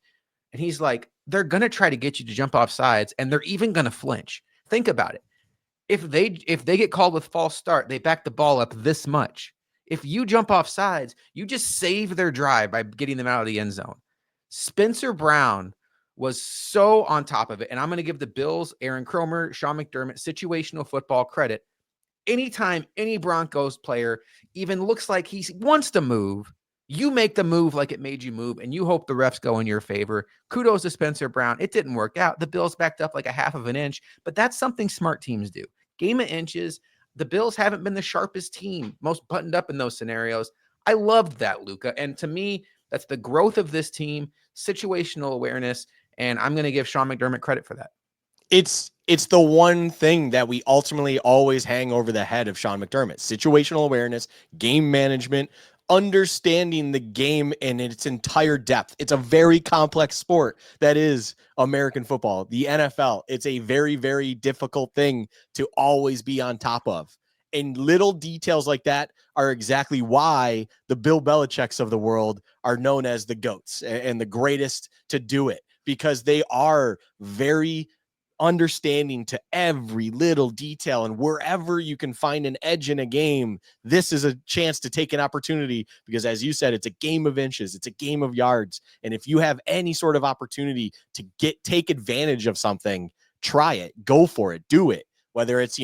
And he's like, they're going to try to get you to jump off sides and they're even going to flinch. Think about it. If they get called with false start, they back the ball up this much. If you jump off sides, you just save their drive by getting them out of the end zone. Spencer Brown was so on top of it. And I'm going to give the Bills, Aaron Cromer, Sean McDermott, situational football credit. Anytime any Broncos player even looks like he wants to move, you make the move like it made you move, and you hope the refs go in your favor. Kudos to Spencer Brown. It didn't work out. The Bills backed up like a half of an inch, but that's something smart teams do. Game of inches. The Bills haven't been the sharpest team, most buttoned up in those scenarios. I loved that, Luka. And to me, that's the growth of this team, situational awareness, and I'm going to give Sean McDermott credit for that. It's the one thing that we ultimately always hang over the head of Sean McDermott: situational awareness, game management, understanding the game in its entire depth. It's a very complex sport that is American football, the NFL. It's a very, very difficult thing to always be on top of. And little details like that are exactly why the Bill Belichicks of the world are known as the GOATs and the greatest to do it, because they are very understanding to every little detail. And wherever you can find an edge in a game, this is a chance to take an opportunity, because as you said, it's a game of inches, it's a game of yards. And if you have any sort of opportunity to take advantage of something, try it, go for it, do it. Whether it's,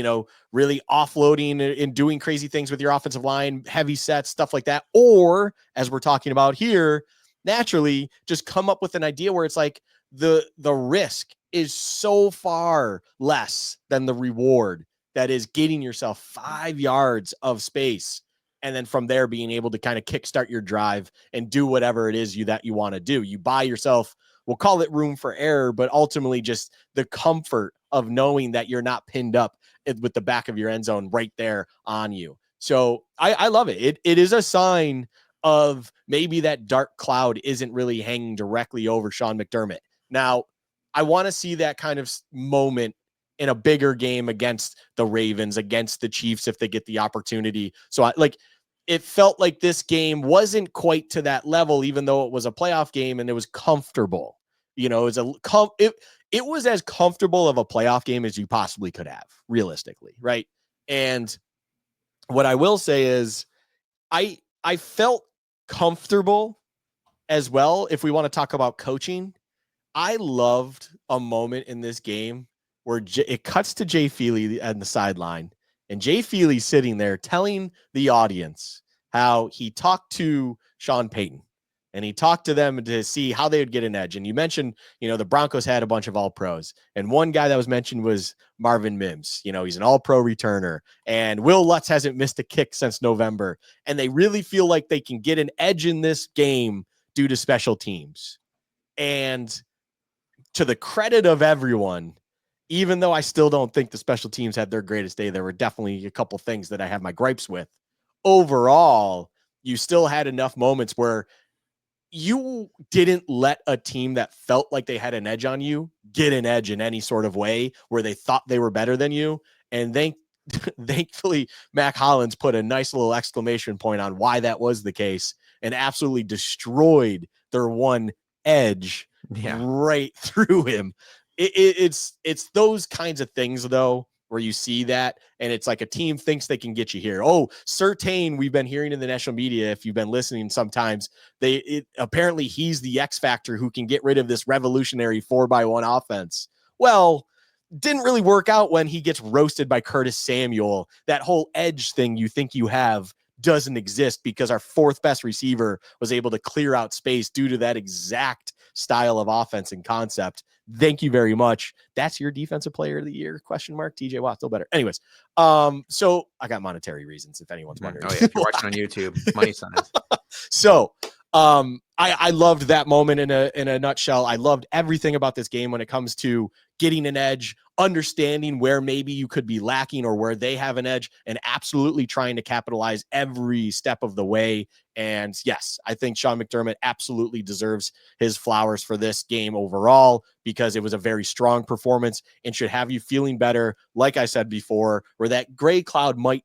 really offloading and doing crazy things with your offensive line, heavy sets, stuff like that. Or as we're talking about here, naturally just come up with an idea where it's like the risk is so far less than the reward, that is getting yourself 5 yards of space. And then from there, being able to kind of kickstart your drive and do whatever it is that you want to do. You buy yourself, we'll call it room for error, but ultimately just the comfort of knowing that you're not pinned up with the back of your end zone right there on you. So I love it. It is a sign of maybe that dark cloud isn't really hanging directly over Sean McDermott. Now, I want to see that kind of moment in a bigger game against the Ravens, against the Chiefs, if they get the opportunity. So it felt like this game wasn't quite to that level, even though it was a playoff game and it was comfortable. It was as comfortable of a playoff game as you possibly could have, realistically, right? And what I will say is I felt comfortable as well. If we want to talk about coaching, I loved a moment in this game where it cuts to Jay Feely on the sideline, and Jay Feely's sitting there telling the audience how he talked to Sean Payton, and he talked to them to see how they would get an edge. And you mentioned, the Broncos had a bunch of all-pros, and one guy that was mentioned was Marvin Mims. He's an all-pro returner, and Will Lutz hasn't missed a kick since November, and they really feel like they can get an edge in this game due to special teams. And to the credit of everyone, even though I still don't think the special teams had their greatest day, there were definitely a couple things that I have my gripes with. Overall, you still had enough moments where you didn't let a team that felt like they had an edge on you get an edge in any sort of way where they thought they were better than you. And thankfully, Mac Hollins put a nice little exclamation point on why that was the case and absolutely destroyed their one edge right through him. It's those kinds of things, though, where you see that, and it's like a team thinks they can get you here. Oh, Surtain, we've been hearing in the national media, if you've been listening sometimes, apparently he's the X factor who can get rid of this revolutionary 4x1 offense. Well, didn't really work out when he gets roasted by Curtis Samuel. That whole edge thing you think you have doesn't exist because our fourth best receiver was able to clear out space due to that exact style of offense and concept. Thank you very much. That's your defensive player of the year? ? TJ Watt, still better. Anyways, so I got monetary reasons if anyone's wondering. Oh yeah, if you're watching on YouTube, money signs. So I loved that moment in a nutshell. I loved everything about this game when it comes to getting an edge, understanding where maybe you could be lacking or where they have an edge, and absolutely trying to capitalize every step of the way. And yes, I think Sean McDermott absolutely deserves his flowers for this game overall, because it was a very strong performance and should have you feeling better. Like I said before, where that gray cloud might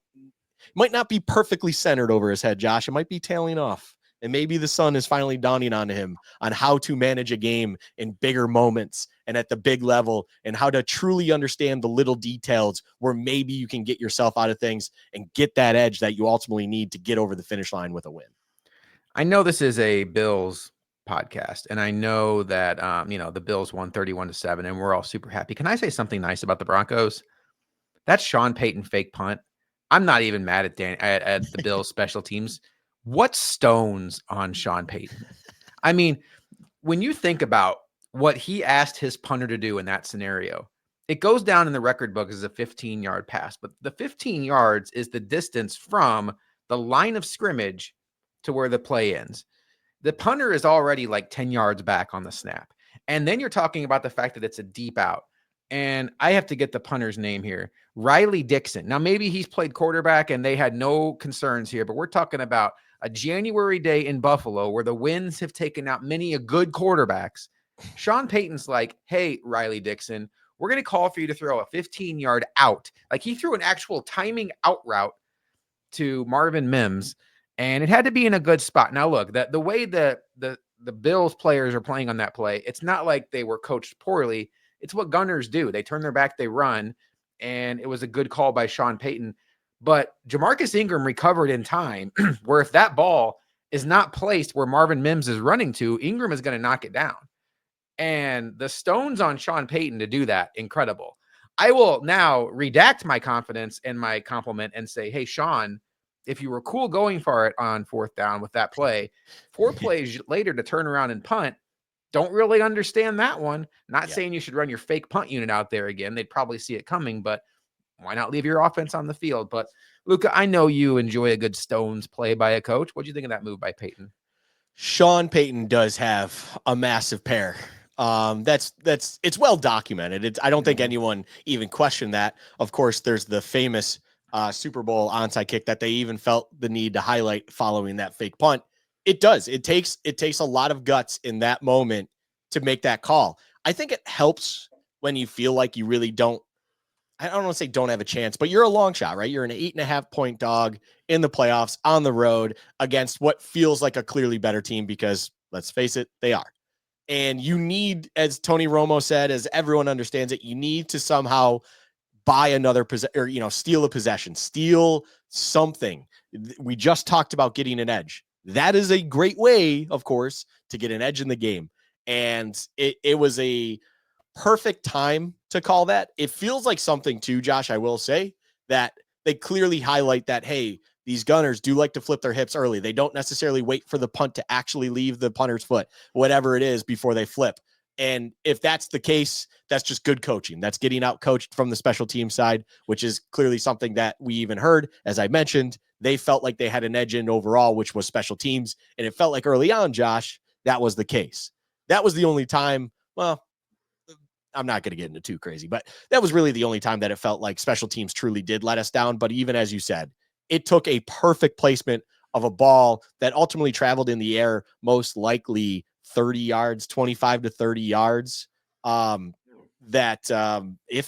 not be perfectly centered over his head, Josh. It might be tailing off. And maybe the sun is finally dawning on him on how to manage a game in bigger moments and at the big level, and how to truly understand the little details where maybe you can get yourself out of things and get that edge that you ultimately need to get over the finish line with a win. I know this is a Bills podcast, and I know that, the Bills won 31-7, and we're all super happy. Can I say something nice about the Broncos? That Sean Payton fake punt, I'm not even mad at the Bills special teams. What stones on Sean Payton? I mean, when you think about what he asked his punter to do in that scenario, it goes down in the record book as a 15-yard pass, but the 15 yards is the distance from the line of scrimmage to where the play ends. The punter is already like 10 yards back on the snap. And then you're talking about the fact that it's a deep out. And I have to get the punter's name here. Riley Dixon. Now, maybe he's played quarterback and they had no concerns here, but we're talking about a January day in Buffalo where the winds have taken out many a good quarterbacks. Sean Payton's like, hey, Riley Dixon, we're going to call for you to throw a 15-yard out. Like he threw an actual timing out route to Marvin Mims, and it had to be in a good spot. Now, look, the way the Bills players are playing on that play, it's not like they were coached poorly. It's what gunners do. They turn their back, they run, and it was a good call by Sean Payton. But Jamarcus Ingram recovered in time, where if that ball is not placed where Marvin Mims is running to, Ingram is going to knock it down. And the stones on Sean Payton to do that, incredible. I will now redact my confidence and my compliment and say, hey, Sean, if you were cool going for it on fourth down with that play, 4 plays later to turn around and punt, don't really understand that one. Not saying you should run your fake punt unit out there again. They'd probably see it coming, but why not leave your offense on the field? But Luka, I know you enjoy a good stones play by a coach. What do you think of that move by Payton? Sean Payton does have a massive pair. It's well documented. I don't think anyone even questioned that. Of course, there's the famous Super Bowl onside kick that they even felt the need to highlight following that fake punt. It does. It takes a lot of guts in that moment to make that call. I think it helps when you feel like you really don't. I don't want to say don't have a chance, but you're a long shot, right? You're an 8.5-point dog in the playoffs on the road against what feels like a clearly better team because let's face it, they are. And you need, as Tony Romo said, as everyone understands it, you need to somehow buy another steal a possession, steal something. We just talked about getting an edge. That is a great way, of course, to get an edge in the game. And it was a perfect time to call that. It feels like something too, Josh, I will say, that they clearly highlight that, hey, these gunners do like to flip their hips early. They don't necessarily wait for the punt to actually leave the punter's foot, whatever it is, before they flip. And if that's the case, that's just good coaching. That's getting out coached from the special team side, which is clearly something that we even heard. As I mentioned, they felt like they had an edge in overall, which was special teams. And it felt like early on, Josh, that was the case. That was the only time, well, I'm not going to get into too crazy, but that was really the only time that it felt like special teams truly did let us down. But even as you said, it took a perfect placement of a ball that ultimately traveled in the air, most likely 30 yards, 25 to 30 yards, if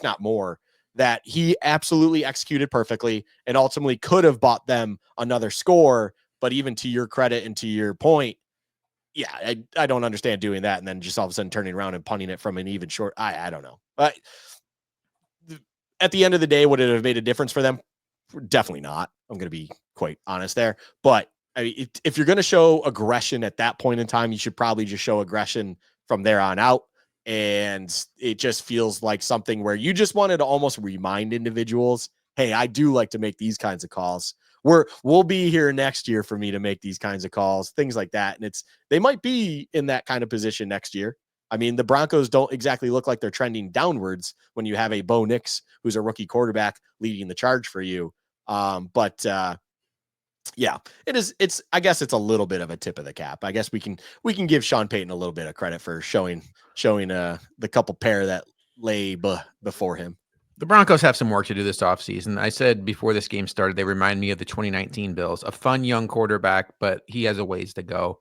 not more, that he absolutely executed perfectly and ultimately could have bought them another score. But even to your credit and to your point, yeah, I don't understand doing that and then just all of a sudden turning around and punting it from an even short. I don't know. But at the end of the day, would it have made a difference for them? Definitely not. I'm going to be quite honest there. But I mean, if you're going to show aggression at that point in time, you should probably just show aggression from there on out. And it just feels like something where you just wanted to almost remind individuals, hey, I do like to make these kinds of calls. We'll be here next year for me to make these kinds of calls, things like that. And they might be in that kind of position next year. I mean, the Broncos don't exactly look like they're trending downwards when you have a Bo Nix, who's a rookie quarterback, leading the charge for you. Yeah, I guess it's a little bit of a tip of the cap. I guess we can give Sean Payton a little bit of credit for showing the couple pair that lay before him. The Broncos have some work to do this offseason. I said before this game started, they remind me of the 2019 Bills, a fun young quarterback, but he has a ways to go.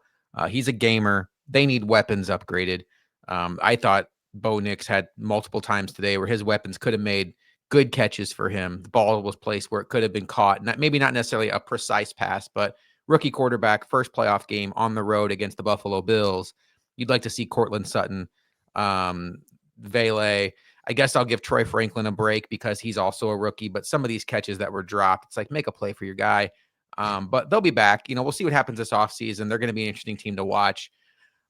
He's a gamer. They need weapons upgraded. I thought Bo Nix had multiple times today where his weapons could have made good catches for him. The ball was placed where it could have been caught. Maybe not necessarily a precise pass, but rookie quarterback, first playoff game on the road against the Buffalo Bills. You'd like to see Cortland Sutton, Vele. I guess I'll give Troy Franklin a break because he's also a rookie, but some of these catches that were dropped, it's like, make a play for your guy. But they'll be back. We'll see what happens this offseason. They're going to be an interesting team to watch.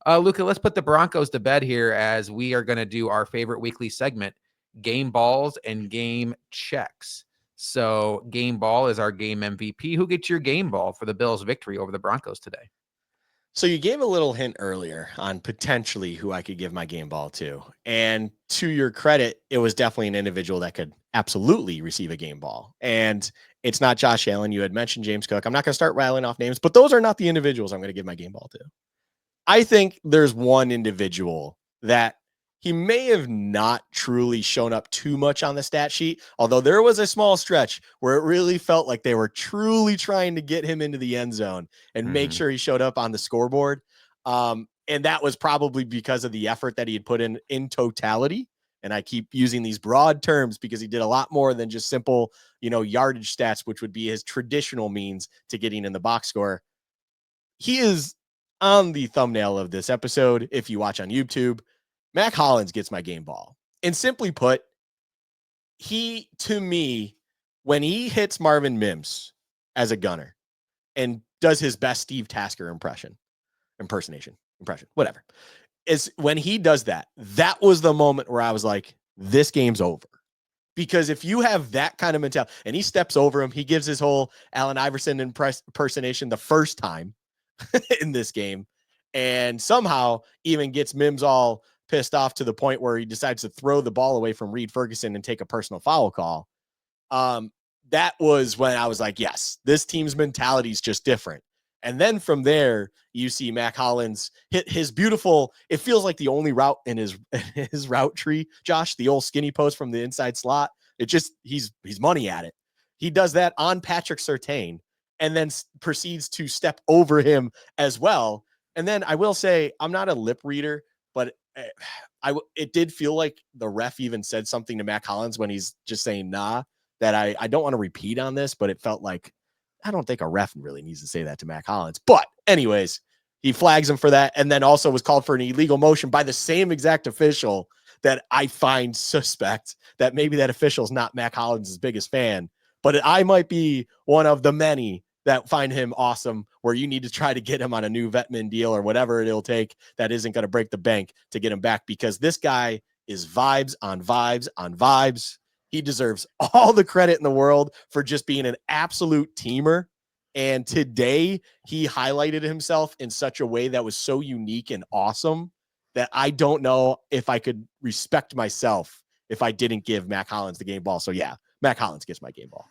Luka, let's put the Broncos to bed here as we are going to do our favorite weekly segment, game balls and game checks. So game ball is our game MVP. Who gets your game ball for the Bills' victory over the Broncos today? So you gave a little hint earlier on potentially who I could give my game ball to. And to your credit, it was definitely an individual that could absolutely receive a game ball. And it's not Josh Allen. You had mentioned James Cook. I'm not going to start rattling off names, but those are not the individuals I'm going to give my game ball to. I think there's one individual that he may have not truly shown up too much on the stat sheet, although there was a small stretch where it really felt like they were truly trying to get him into the end zone and make sure he showed up on the scoreboard. And that was probably because of the effort that he had put in totality. and I keep using these broad terms because he did a lot more than just simple, yardage stats, which would be his traditional means to getting in the box score. He is on the thumbnail of this episode. If you watch on YouTube, Mac Hollins gets my game ball. And simply put, to me, when he hits Marvin Mims as a gunner and does his best Steve Tasker impression, whatever, is when he does that, that was the moment where I was like, this game's over. Because if you have that kind of mentality, and he steps over him, he gives his whole Allen Iverson impersonation the first time in this game, and somehow even gets Mims all pissed off to the point where he decides to throw the ball away from Reed Ferguson and take a personal foul call. That was when I was like, yes, this team's mentality is just different. And then from there, you see Mac Hollins hit his beautiful, it feels like the only route in his route tree, Josh, the old skinny post from the inside slot. It just, he's money at it. He does that on Patrick Surtain and then proceeds to step over him as well. And then I will say, I'm not a lip reader, but it did feel like the ref even said something to Mac Hollins when he's just saying, nah, that I don't want to repeat on this, but it felt like, I don't think a ref really needs to say that to Mac Hollins. But anyways, he flags him for that, and then also was called for an illegal motion by the same exact official that I find suspect, that maybe that official is not Mac Hollins' biggest fan, but I might be one of the many that find him awesome, where you need to try to get him on a new Vetman deal or whatever it'll take that isn't going to break the bank to get him back, because this guy is vibes on vibes on vibes. He deserves all the credit in the world for just being an absolute teamer. And today he highlighted himself in such a way that was so unique and awesome that I don't know if I could respect myself if I didn't give Mac Hollins the game ball. So yeah, Mac Hollins gets my game ball.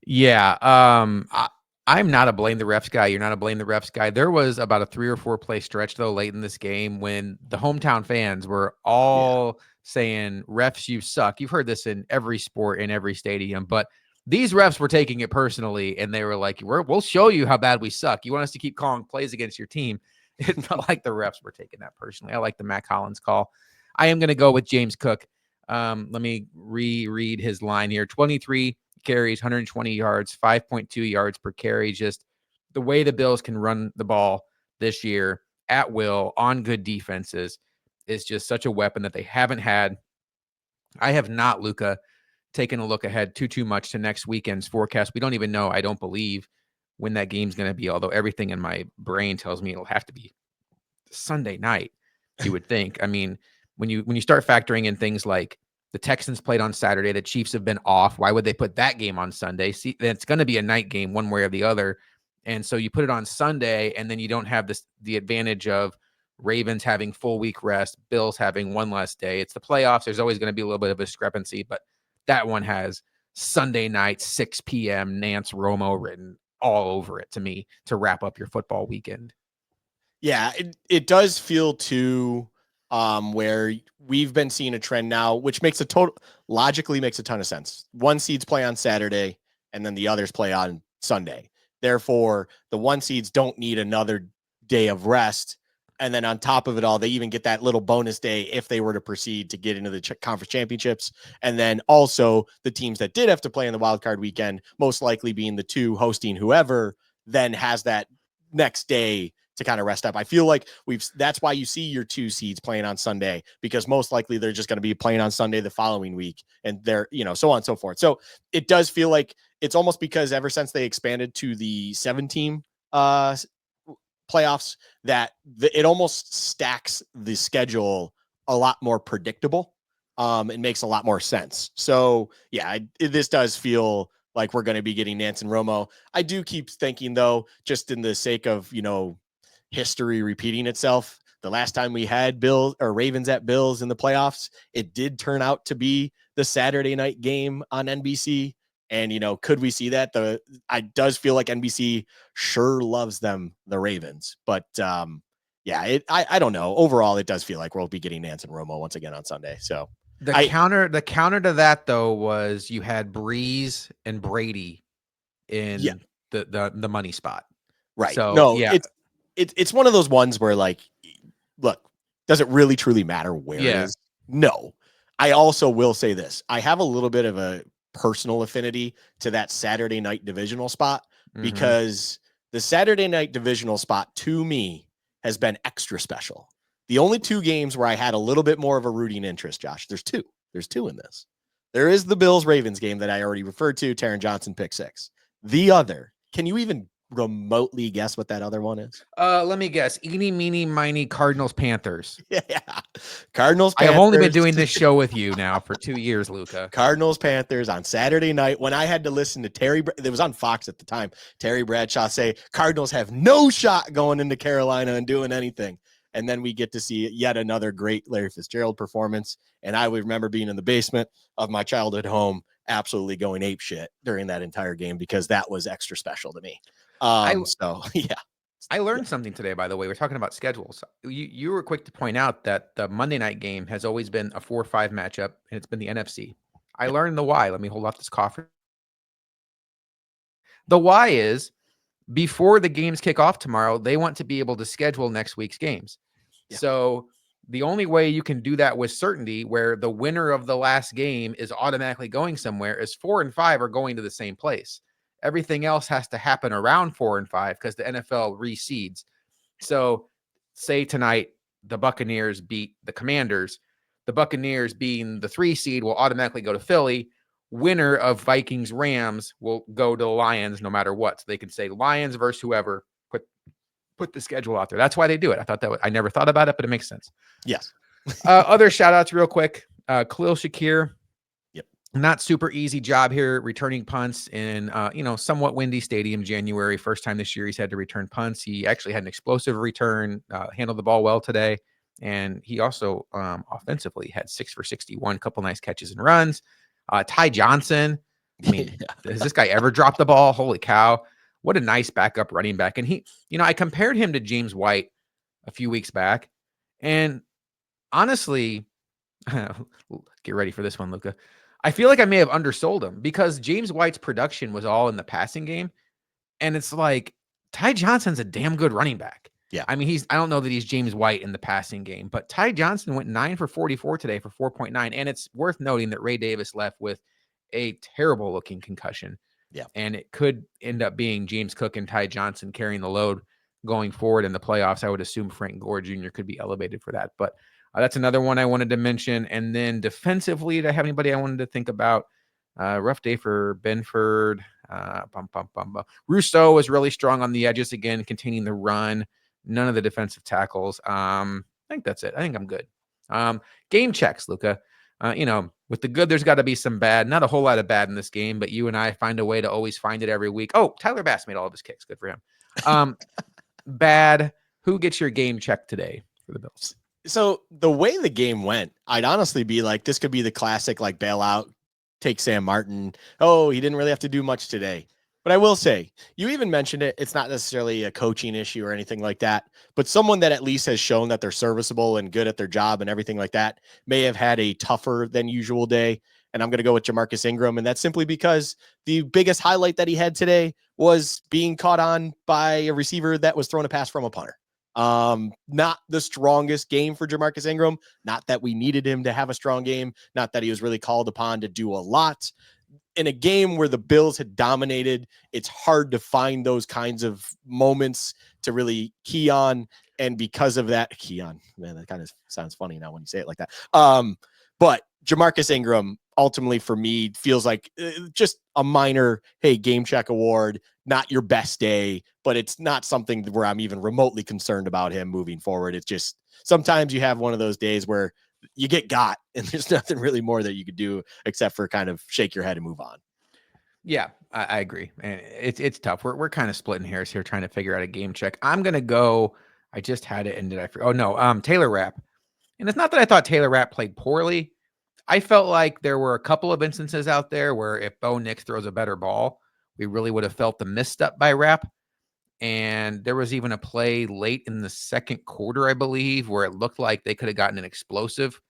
Yeah. I'm not a blame the refs guy. You're not a blame the refs guy. There was about a 3 or 4 play stretch though late in this game when the hometown fans were all saying, refs, you suck. You've heard this in every sport, in every stadium, but these refs were taking it personally, and they were like, we'll show you how bad we suck. You want us to keep calling plays against your team. It felt like the refs were taking that personally. I like the Mac Hollins call. I am going to go with James Cook. Let me reread his line here. 23 carries, 120 yards, 5.2 yards per carry. Just the way the Bills can run the ball this year at will on good defenses is just such a weapon that they haven't had. I have not, Luka, taken a look ahead too much to next weekend's forecast. We don't even know, I don't believe, when that game's going to be, although everything in my brain tells me it'll have to be Sunday night, you would think. I mean, when you start factoring in things like the Texans played on Saturday, the Chiefs have been off. Why would they put that game on Sunday? See, it's going to be a night game one way or the other. And so you put it on Sunday, and then you don't have the advantage of Ravens having full week rest, Bills having one less day. It's the playoffs. There's always going to be a little bit of a discrepancy, but that one has Sunday night, 6 p.m. Nance Romo written all over it to me to wrap up your football weekend. Yeah, it does feel too where we've been seeing a trend now, which logically makes a ton of sense. One seeds play on Saturday, and then the others play on Sunday. Therefore, the one seeds don't need another day of rest. And then on top of it all, they even get that little bonus day if they were to proceed to get into the conference championships. And then also the teams that did have to play in the wildcard weekend, most likely being the two hosting whoever, then has that next day to kind of rest up. I feel like that's why you see your 2 seeds playing on Sunday, because most likely they're just going to be playing on Sunday the following week, and they're, so on and so forth. So it does feel like it's almost because ever since they expanded to the 7-team playoffs, that it almost stacks the schedule a lot more predictable. It makes a lot more sense. So yeah, this does feel like we're going to be getting Nance and Romo. I do keep thinking though, just in the sake of, history repeating itself, the last time we had Bills or Ravens at Bills in the playoffs, it did turn out to be the Saturday night game on NBC. And, could we see that? It does feel like NBC sure loves them, the Ravens. But yeah, I don't know. Overall, it does feel like we'll be getting Nance and Romo once again on Sunday. So the counter to that though was you had Breeze and Brady in the money spot. Right. So no, yeah, it's one of those ones where, like, look, does it really truly matter where it is? No. I also will say this. I have a little bit of a personal affinity to that Saturday night divisional spot because the Saturday night divisional spot to me has been extra special. The only two games where I had a little bit more of a rooting interest, Josh, there's two. There's two in this. There is the Bills-Ravens game that I already referred to, Taron Johnson pick 6. The other, can you even remotely guess what that other one is? Let me guess. Eeny, meeny, miny, Cardinals, Panthers. Yeah. Cardinals, I have Panthers. only been doing this show with you now for 2 years, Luka. Cardinals, Panthers on Saturday night when I had to listen to it was on Fox at the time, Terry Bradshaw say Cardinals have no shot going into Carolina and doing anything. And then we get to see yet another great Larry Fitzgerald performance. And I would remember being in the basement of my childhood home, absolutely going ape shit during that entire game because that was extra special to me. So yeah. I learned something today, by the way. We're talking about schedules. You were quick to point out that the Monday night game has always been a 4-5 matchup, and it's been the NFC. I learned the why. Let me hold off this cough. The why is before the games kick off tomorrow, they want to be able to schedule next week's games. Yeah. So the only way you can do that with certainty, where the winner of the last game is automatically going somewhere, is 4 and 5 are going to the same place. Everything else has to happen around 4 and 5 because the NFL reseeds. So say tonight the Buccaneers beat the Commanders. The Buccaneers being the 3 seed will automatically go to Philly. Winner of Vikings Rams will go to the Lions no matter what. So they can say Lions versus whoever, put the schedule out there. That's why they do it. I thought I never thought about it, but it makes sense. Yes. Other shout outs real quick. Khalil Shakir. Yep. Not super easy job here returning punts in somewhat windy stadium January. First time this year he's had to return punts. He actually had an explosive return, handled the ball well today. And he also offensively had 6 for 61, couple nice catches and runs. Ty Johnson. I mean, has this guy ever dropped the ball? Holy cow. What a nice backup running back. And he, I compared him to James White a few weeks back. And honestly, get ready for this one, Luka. I feel like I may have undersold him because James White's production was all in the passing game. And it's like Ty Johnson's a damn good running back. Yeah. I mean, I don't know that he's James White in the passing game, but Ty Johnson went 9 for 44 today for 4.9. And it's worth noting that Ray Davis left with a terrible looking concussion. Yeah. And it could end up being James Cook and Ty Johnson carrying the load going forward in the playoffs. I would assume Frank Gore Jr. could be elevated for that. But that's another one I wanted to mention. And then defensively, do I have anybody I wanted to think about? Rough day for Benford. Rousseau was really strong on the edges again, containing the run. None of the defensive tackles. I think that's it. I think I'm good. Game checks, Luka. With the good, there's got to be some bad. Not a whole lot of bad in this game, but you and I find a way to always find it every week. Oh, Tyler Bass made all of his kicks. Good for him. Bad. Who gets your game check today for the Bills? So the way the game went, I'd honestly be like, this could be the classic, like bailout, take Sam Martin. Oh, he didn't really have to do much today. But I will say, you even mentioned it. It's not necessarily a coaching issue or anything like that, but someone that at least has shown that they're serviceable and good at their job and everything like that may have had a tougher than usual day. And I'm going to go with Jamarcus Ingram. And that's simply because the biggest highlight that he had today was being caught on by a receiver that was throwing a pass from a punter. Not the strongest game for Jamarcus Ingram. Not that we needed him to have a strong game. Not that he was really called upon to do a lot. In a game where the Bills had dominated, it's hard to find those kinds of moments to really key on. And because of that, key on, man, that kind of sounds funny now when you say it like that. But Jamarcus Ingram ultimately for me feels like just a minor, hey, game check award, not your best day, but it's not something where I'm even remotely concerned about him moving forward. It's just sometimes you have one of those days where you get got and there's nothing really more that you could do except for kind of shake your head and move on. Yeah, I agree. And it's tough. We're kind of splitting hairs here trying to figure out a game check. I'm going to go, I just had it and did I forget? Oh no, Taylor Rapp. And it's not that I thought Taylor Rapp played poorly. I felt like there were a couple of instances out there where if Bo Nix throws a better ball, we really would have felt the misstep by Rapp. And there was even a play late in the second quarter, I believe, where it looked like they could have gotten an explosive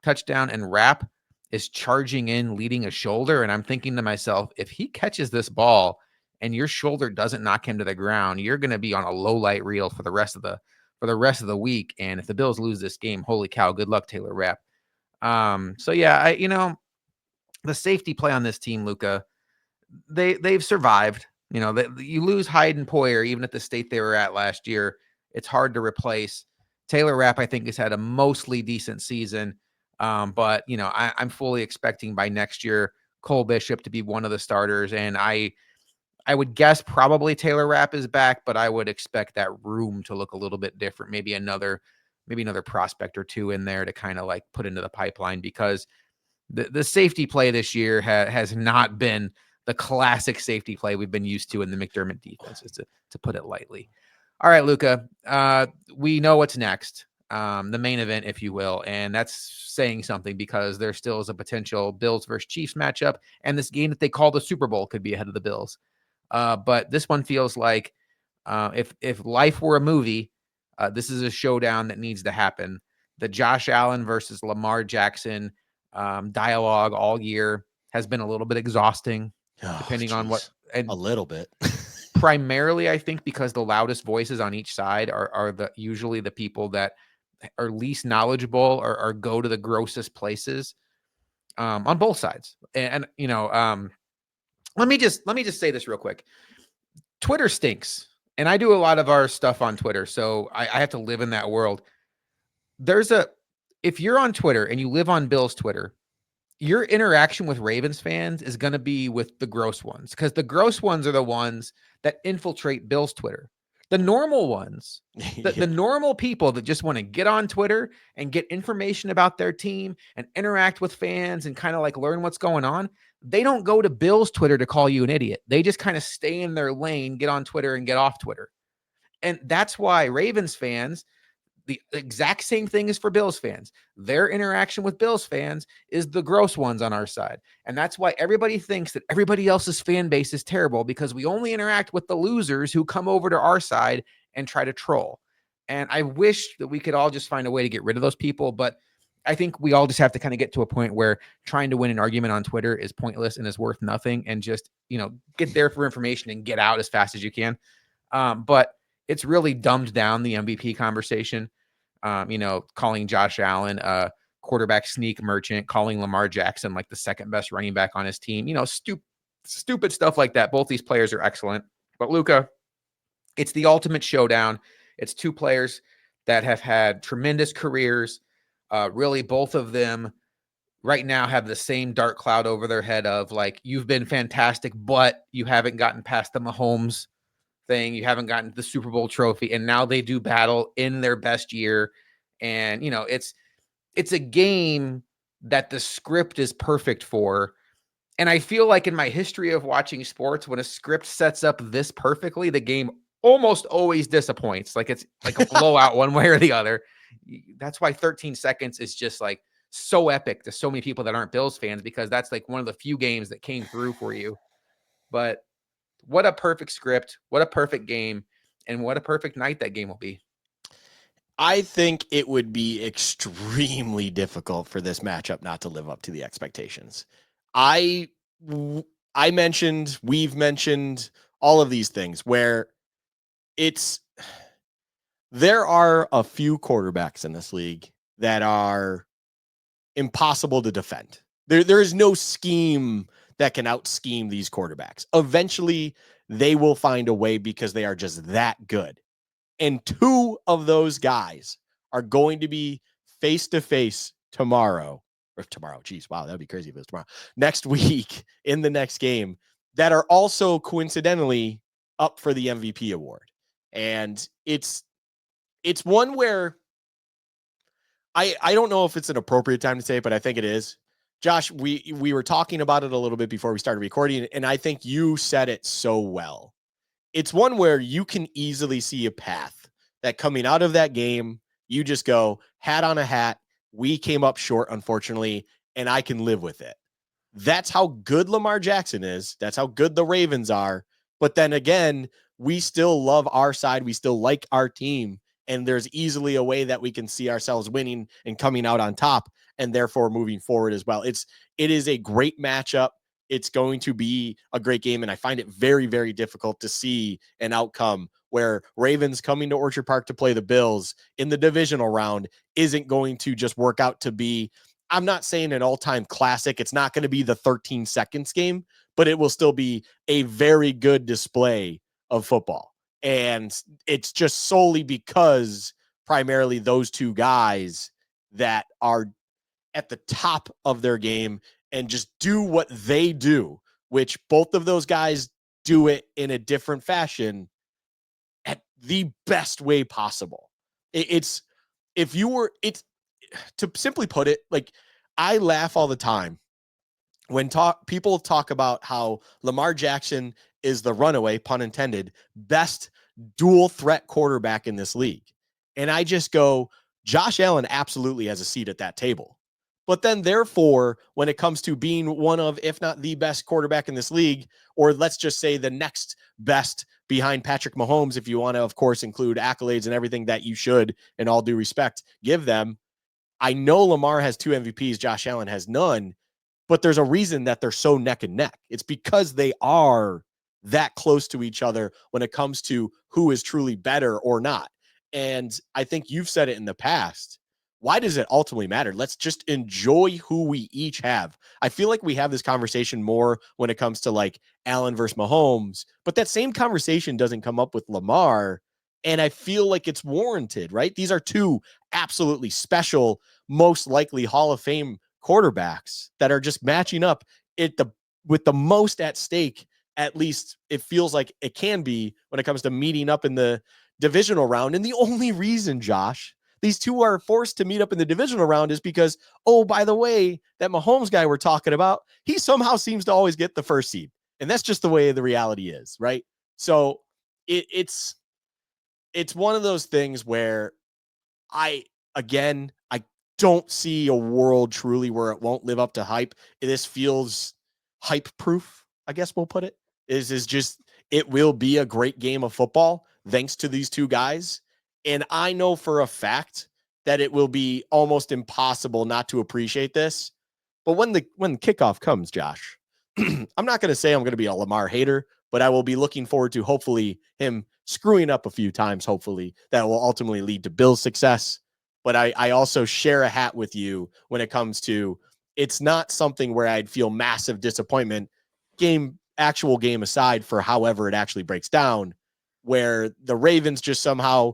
touchdown, and Rapp is charging in, leading a shoulder. And I'm thinking to myself, if he catches this ball and your shoulder doesn't knock him to the ground, you're going to be on a low light reel for the rest of the week. And if the Bills lose this game, holy cow, good luck, Taylor Rapp. So yeah, the safety play on this team, Luka, they've survived. You lose Hyde and Poyer, even at the state they were at last year. It's hard to replace. Taylor Rapp, I think, has had a mostly decent season. But I'm fully expecting by next year Cole Bishop to be one of the starters. And I would guess probably Taylor Rapp is back, but I would expect that room to look a little bit different. Maybe another prospect or two in there to kind of like put into the pipeline, because the safety play this year has not been the classic safety play we've been used to in the McDermott defenses, to put it lightly. All right, Luka, we know what's next, the main event, if you will, and that's saying something, because there still is a potential Bills versus Chiefs matchup, and this game that they call the Super Bowl could be ahead of the Bills. But this one feels like, if life were a movie, this is a showdown that needs to happen. The Josh Allen versus Lamar Jackson dialogue all year has been a little bit exhausting, depending on what. And a little bit. primarily, I think, because the loudest voices on each side are usually the people that are least knowledgeable, or go to the grossest places, on both sides. And let me just say this real quick. Twitter stinks. And I do a lot of our stuff on Twitter, so I have to live in that world. If you're on Twitter and you live on Bill's Twitter, your interaction with Ravens fans is going to be with the gross ones, because the gross ones are the ones that infiltrate Bill's Twitter. The normal ones, the normal people that just want to get on Twitter and get information about their team and interact with fans and kind of like learn what's going on, they don't go to Bill's Twitter to call you an idiot. They just kind of stay in their lane, get on Twitter and get off Twitter. And that's why Ravens fans, the exact same thing is for Bills fans. Their interaction with Bills fans is the gross ones on our side. And that's why everybody thinks that everybody else's fan base is terrible, because we only interact with the losers who come over to our side and try to troll. And I wish that we could all just find a way to get rid of those people. But I think we all just have to kind of get to a point where trying to win an argument on Twitter is pointless and is worth nothing, and just, get there for information and get out as fast as you can. But it's really dumbed down the MVP conversation. Calling Josh Allen a quarterback sneak merchant, calling Lamar Jackson like the second best running back on his team, stupid stuff like that. Both these players are excellent. But Luka, it's the ultimate showdown. It's two players that have had tremendous careers. Really, both of them right now have the same dark cloud over their head of like, you've been fantastic, but you haven't gotten past the Mahomes thing. You haven't gotten the Super Bowl trophy, and now they do battle in their best year. And it's a game that the script is perfect for. And I feel like in my history of watching sports, when a script sets up this perfectly, the game almost always disappoints. Like, it's like a blowout one way or the other. That's why 13 seconds is just like so epic to so many people that aren't Bills fans, because that's like one of the few games that came through for you. But what a perfect script, what a perfect game, and what a perfect night that game will be. I think it would be extremely difficult for this matchup not to live up to the expectations. We've mentioned all of these things where there are a few quarterbacks in this league that are impossible to defend. There is no scheme that can out-scheme these quarterbacks. Eventually, they will find a way, because they are just that good. And two of those guys are going to be face-to-face tomorrow. Geez, wow, that'd be crazy if it was tomorrow. Next week, in the next game, that are also coincidentally up for the MVP award. And it's one where I don't know if it's an appropriate time to say it, but I think it is. Josh, we were talking about it a little bit before we started recording, and I think you said it so well. It's one where you can easily see a path that coming out of that game, you just go, hat on a hat. We came up short, unfortunately, and I can live with it. That's how good Lamar Jackson is. That's how good the Ravens are. But then again, we still love our side. We still like our team. And there's easily a way that we can see ourselves winning and coming out on top, and therefore moving forward as well. It is a great matchup. It's going to be a great game, and I find it very, very difficult to see an outcome where Ravens coming to Orchard Park to play the Bills in the divisional round isn't going to just work out to be I'm not saying an all-time classic. It's not going to be the 13 seconds game, but it will still be a very good display of football. And it's just solely because primarily those two guys that are at the top of their game and just do what they do, which both of those guys do it in a different fashion at the best way possible. It's to simply put it, like, I laugh all the time when people talk about how Lamar Jackson is the runaway, pun intended, best dual threat quarterback in this league. And I just go, Josh Allen absolutely has a seat at that table. But then therefore, when it comes to being one of, if not the best quarterback in this league, or let's just say the next best behind Patrick Mahomes, if you want to, of course, include accolades and everything that you should, in all due respect, give them. I know Lamar has 2 MVPs, Josh Allen has none, but there's a reason that they're so neck and neck. It's because they are that close to each other when it comes to who is truly better or not. And I think you've said it in the past. Why does it ultimately matter? Let's just enjoy who we each have. I feel like we have this conversation more when it comes to like Allen versus Mahomes, but that same conversation doesn't come up with Lamar. And I feel like it's warranted, right? These are two absolutely special, most likely Hall of Fame quarterbacks that are just matching up with the most at stake. At least it feels like it can be when it comes to meeting up in the divisional round. And the only reason, Josh, these two are forced to meet up in the divisional round is because, oh, by the way, that Mahomes guy we're talking about, he somehow seems to always get the first seed. And that's just the way the reality is, right? So it's one of those things where I don't see a world truly where it won't live up to hype. This feels hype proof, I guess we'll put it. Is just, it will be a great game of football thanks to these two guys. And I know for a fact that it will be almost impossible not to appreciate this. But when the kickoff comes, Josh, I'm not going to say I'm going to be a Lamar hater, but I will be looking forward to hopefully him screwing up a few times. Hopefully that will ultimately lead to Bill's success. But I also share a hat with you when it comes to, it's not something where I'd feel massive disappointment, actual game aside, for however it actually breaks down, where the Ravens just somehow,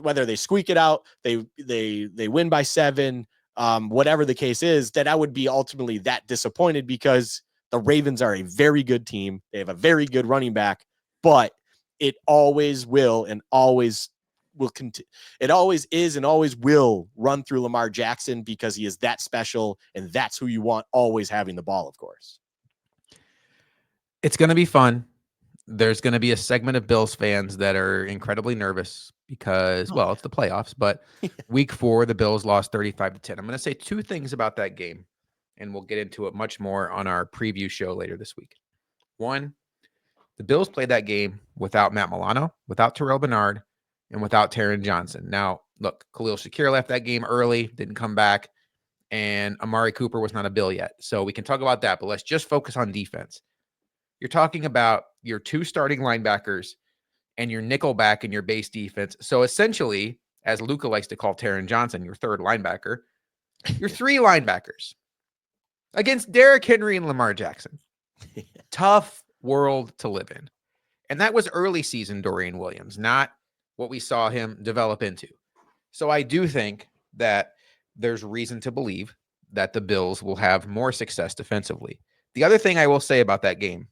whether they squeak it out, they win by 7, whatever the case is, that I would be ultimately that disappointed, because the Ravens are a very good team. They have a very good running back, but it always will and always will continue. It always is and always will run through Lamar Jackson, because he is that special, and that's who you want always having the ball, of course. It's going to be fun. There's going to be a segment of Bills fans that are incredibly nervous because, well, it's the playoffs, but week 4, the Bills lost 35-10. I'm going to say 2 things about that game, and we'll get into it much more on our preview show later this week. 1, the Bills played that game without Matt Milano, without Terrell Bernard, and without Taron Johnson. Now, look, Khalil Shakir left that game early, didn't come back, and Amari Cooper was not a Bill yet. So we can talk about that, but let's just focus on defense. You're talking about your 2 starting linebackers and your nickel back in your base defense. So essentially, as Luka likes to call Taron Johnson, your 3rd linebacker, your 3 linebackers against Derrick Henry and Lamar Jackson. Tough world to live in. And that was early season Dorian Williams, not what we saw him develop into. So I do think that there's reason to believe that the Bills will have more success defensively. The other thing I will say about that game,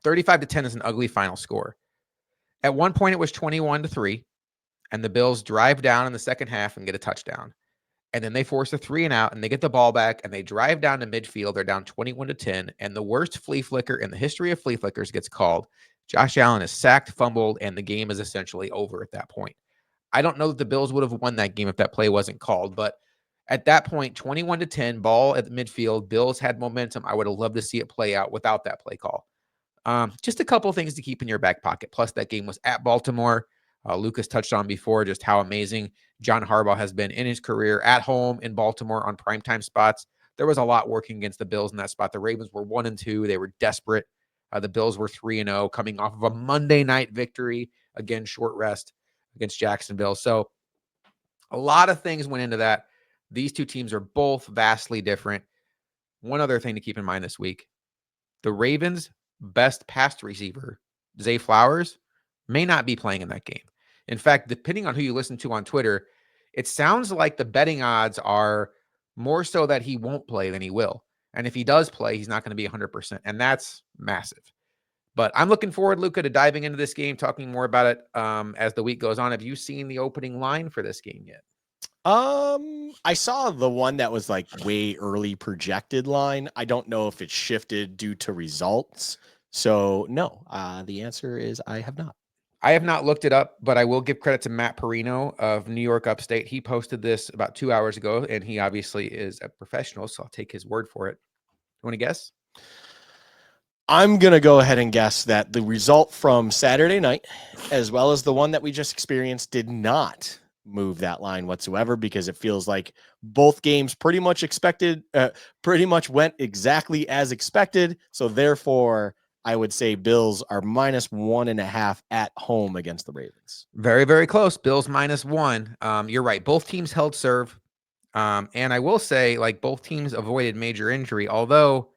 35-10 is an ugly final score. At one point, it was 21-3, and the Bills drive down in the second half and get a touchdown. And then they force a 3 and out, and they get the ball back, and they drive down to midfield. They're down 21-10, and the worst flea flicker in the history of flea flickers gets called. Josh Allen is sacked, fumbled, and the game is essentially over at that point. I don't know that the Bills would have won that game if that play wasn't called, but at that point, 21-10, ball at the midfield, Bills had momentum. I would have loved to see it play out without that play call. Just a couple of things to keep in your back pocket. Plus, that game was at Baltimore. Lucas touched on before just how amazing John Harbaugh has been in his career at home in Baltimore on primetime spots. There was a lot working against the Bills in that spot. The Ravens were 1-2. They were desperate. The Bills were 3-0, coming off of a Monday night victory, again, short rest against Jacksonville. So a lot of things went into that. These two teams are both vastly different. One other thing to keep in mind this week, the Ravens' best pass receiver, Zay Flowers, may not be playing in that game. In fact, depending on who you listen to on Twitter, it sounds like the betting odds are more so that he won't play than he will. And if he does play, he's not going to be 100%. And that's massive. But I'm looking forward, Luka, to diving into this game, talking more about it as the week goes on. Have you seen the opening line for this game yet? I saw the one that was like way early projected line. I don't know if it shifted due to results. So no, the answer is I have not. I have not looked it up, but I will give credit to Matt Perino of New York Upstate. He posted this about 2 hours ago, and he obviously is a professional, so I'll take his word for it. You want to guess? I'm going to go ahead and guess that the result from Saturday night, as well as the one that we just experienced, did not move that line whatsoever, because it feels like both games pretty much went exactly as expected. So therefore, I would say Bills are -1.5 at home against the Ravens. Very, very close. Bills -1. You're right. Both teams held serve. And I will say, like, both teams avoided major injury, although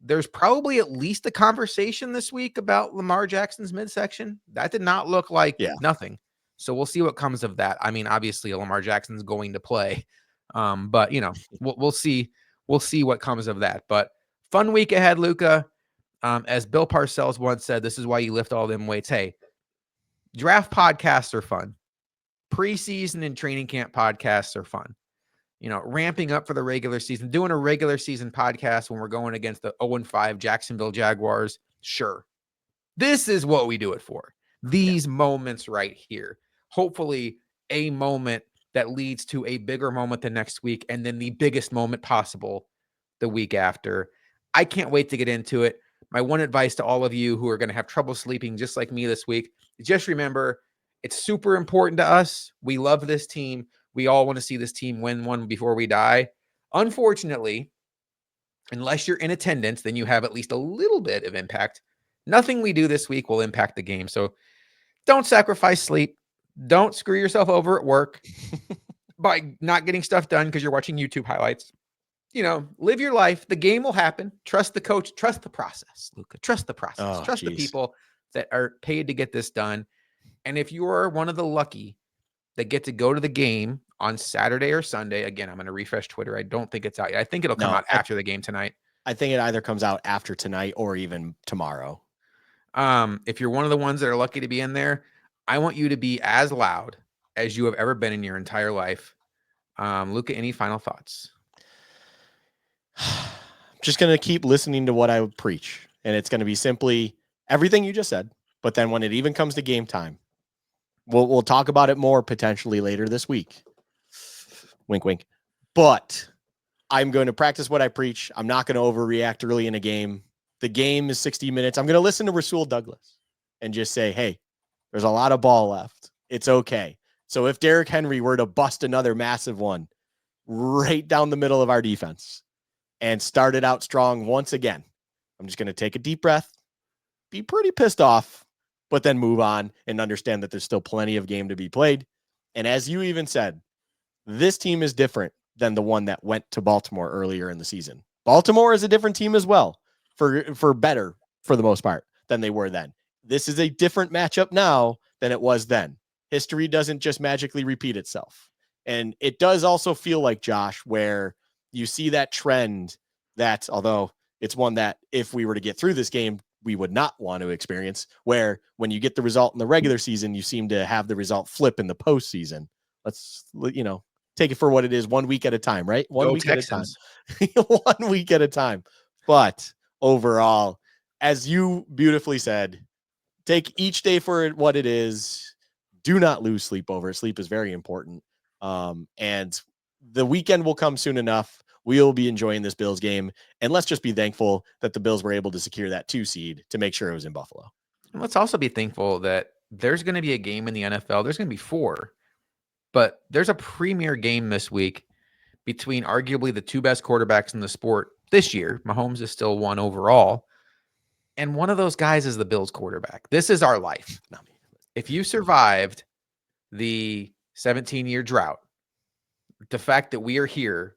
there's probably at least a conversation this week about Lamar Jackson's midsection. That did not look like nothing. So we'll see what comes of that. I mean, obviously, Lamar Jackson's going to play, but we'll see. We'll see what comes of that. But fun week ahead, Luka. As Bill Parcells once said, this is why you lift all them weights. Hey, draft podcasts are fun. Preseason and training camp podcasts are fun. Ramping up for the regular season, doing a regular season podcast when we're going against the 0-5 Jacksonville Jaguars. Sure. This is what we do it for. These moments right here. Hopefully a moment that leads to a bigger moment the next week, and then the biggest moment possible the week after. I can't wait to get into it. My one advice to all of you who are going to have trouble sleeping just like me this week, just remember, it's super important to us. We love this team. We all want to see this team win one before we die. Unfortunately, unless you're in attendance, then you have at least a little bit of impact. Nothing we do this week will impact the game. So don't sacrifice sleep. Don't screw yourself over at work by not getting stuff done because you're watching YouTube highlights. Live your life. The game will happen. Trust the coach. Trust the process, Luka. Trust the process. Trust the people that are paid to get this done. And if you are one of the lucky that get to go to the game on Saturday or Sunday, again, I'm going to refresh Twitter. I don't think it's out yet. I think it'll come out after the game tonight. I think it either comes out after tonight or even tomorrow. If you're one of the ones that are lucky to be in there, I want you to be as loud as you have ever been in your entire life. Luka, any final thoughts? Just going to keep listening to what I would preach. And it's going to be simply everything you just said. But then when it even comes to game time, we'll talk about it more potentially later this week. Wink, wink. But I'm going to practice what I preach. I'm not going to overreact early in a game. The game is 60 minutes. I'm going to listen to Rasul Douglas and just say, hey, there's a lot of ball left. It's okay. So if Derrick Henry were to bust another massive one right down the middle of our defense and start it out strong once again, I'm just going to take a deep breath, be pretty pissed off, but then move on and understand that there's still plenty of game to be played. And as you even said, this team is different than the one that went to Baltimore earlier in the season. Baltimore is a different team as well, for better, for the most part, than they were then. This is a different matchup now than it was then. History doesn't just magically repeat itself. And it does also feel like, Josh, where you see that trend that, although it's one that if we were to get through this game, we would not want to experience, where when you get the result in the regular season, you seem to have the result flip in the postseason. Let's, take it for what it is, 1 week at a time, right? One week at a time. 1 week at a time. But overall, as you beautifully said, take each day for what it is. Do not lose sleep over it. Sleep is very important. And the weekend will come soon enough. We'll be enjoying this Bills game. And let's just be thankful that the Bills were able to secure that 2 seed to make sure it was in Buffalo. And let's also be thankful that there's going to be a game in the NFL. There's going to be 4, but there's a premier game this week between arguably the 2 best quarterbacks in the sport this year. Mahomes is still 1 overall. And one of those guys is the Bills quarterback. This is our life. If you survived the 17-year drought, the fact that we are here,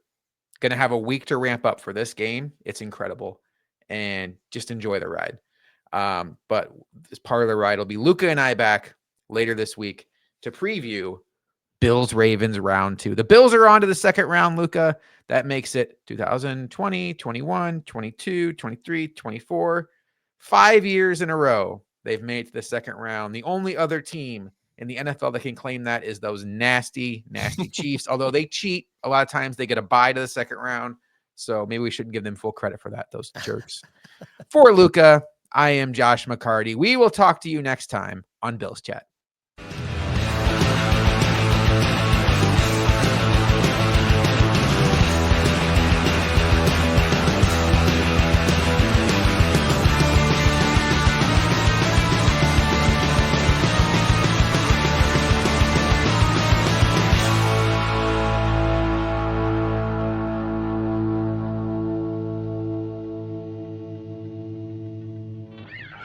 going to have a week to ramp up for this game, it's incredible. And just enjoy the ride. But as part of the ride will be Luka and I back later this week to preview Bills Ravens round 2. The Bills are on to the second round, Luka. That makes it 2020, 21, 22, 23, 24. 5 years in a row they've made it to the second round. The only other team in the NFL that can claim that is those nasty, nasty Chiefs. Although they cheat a lot of times, they get a bye to the second round. So maybe we shouldn't give them full credit for that, those jerks. For Luka, I am Josh McCarty. We will talk to you next time on Bills Chat.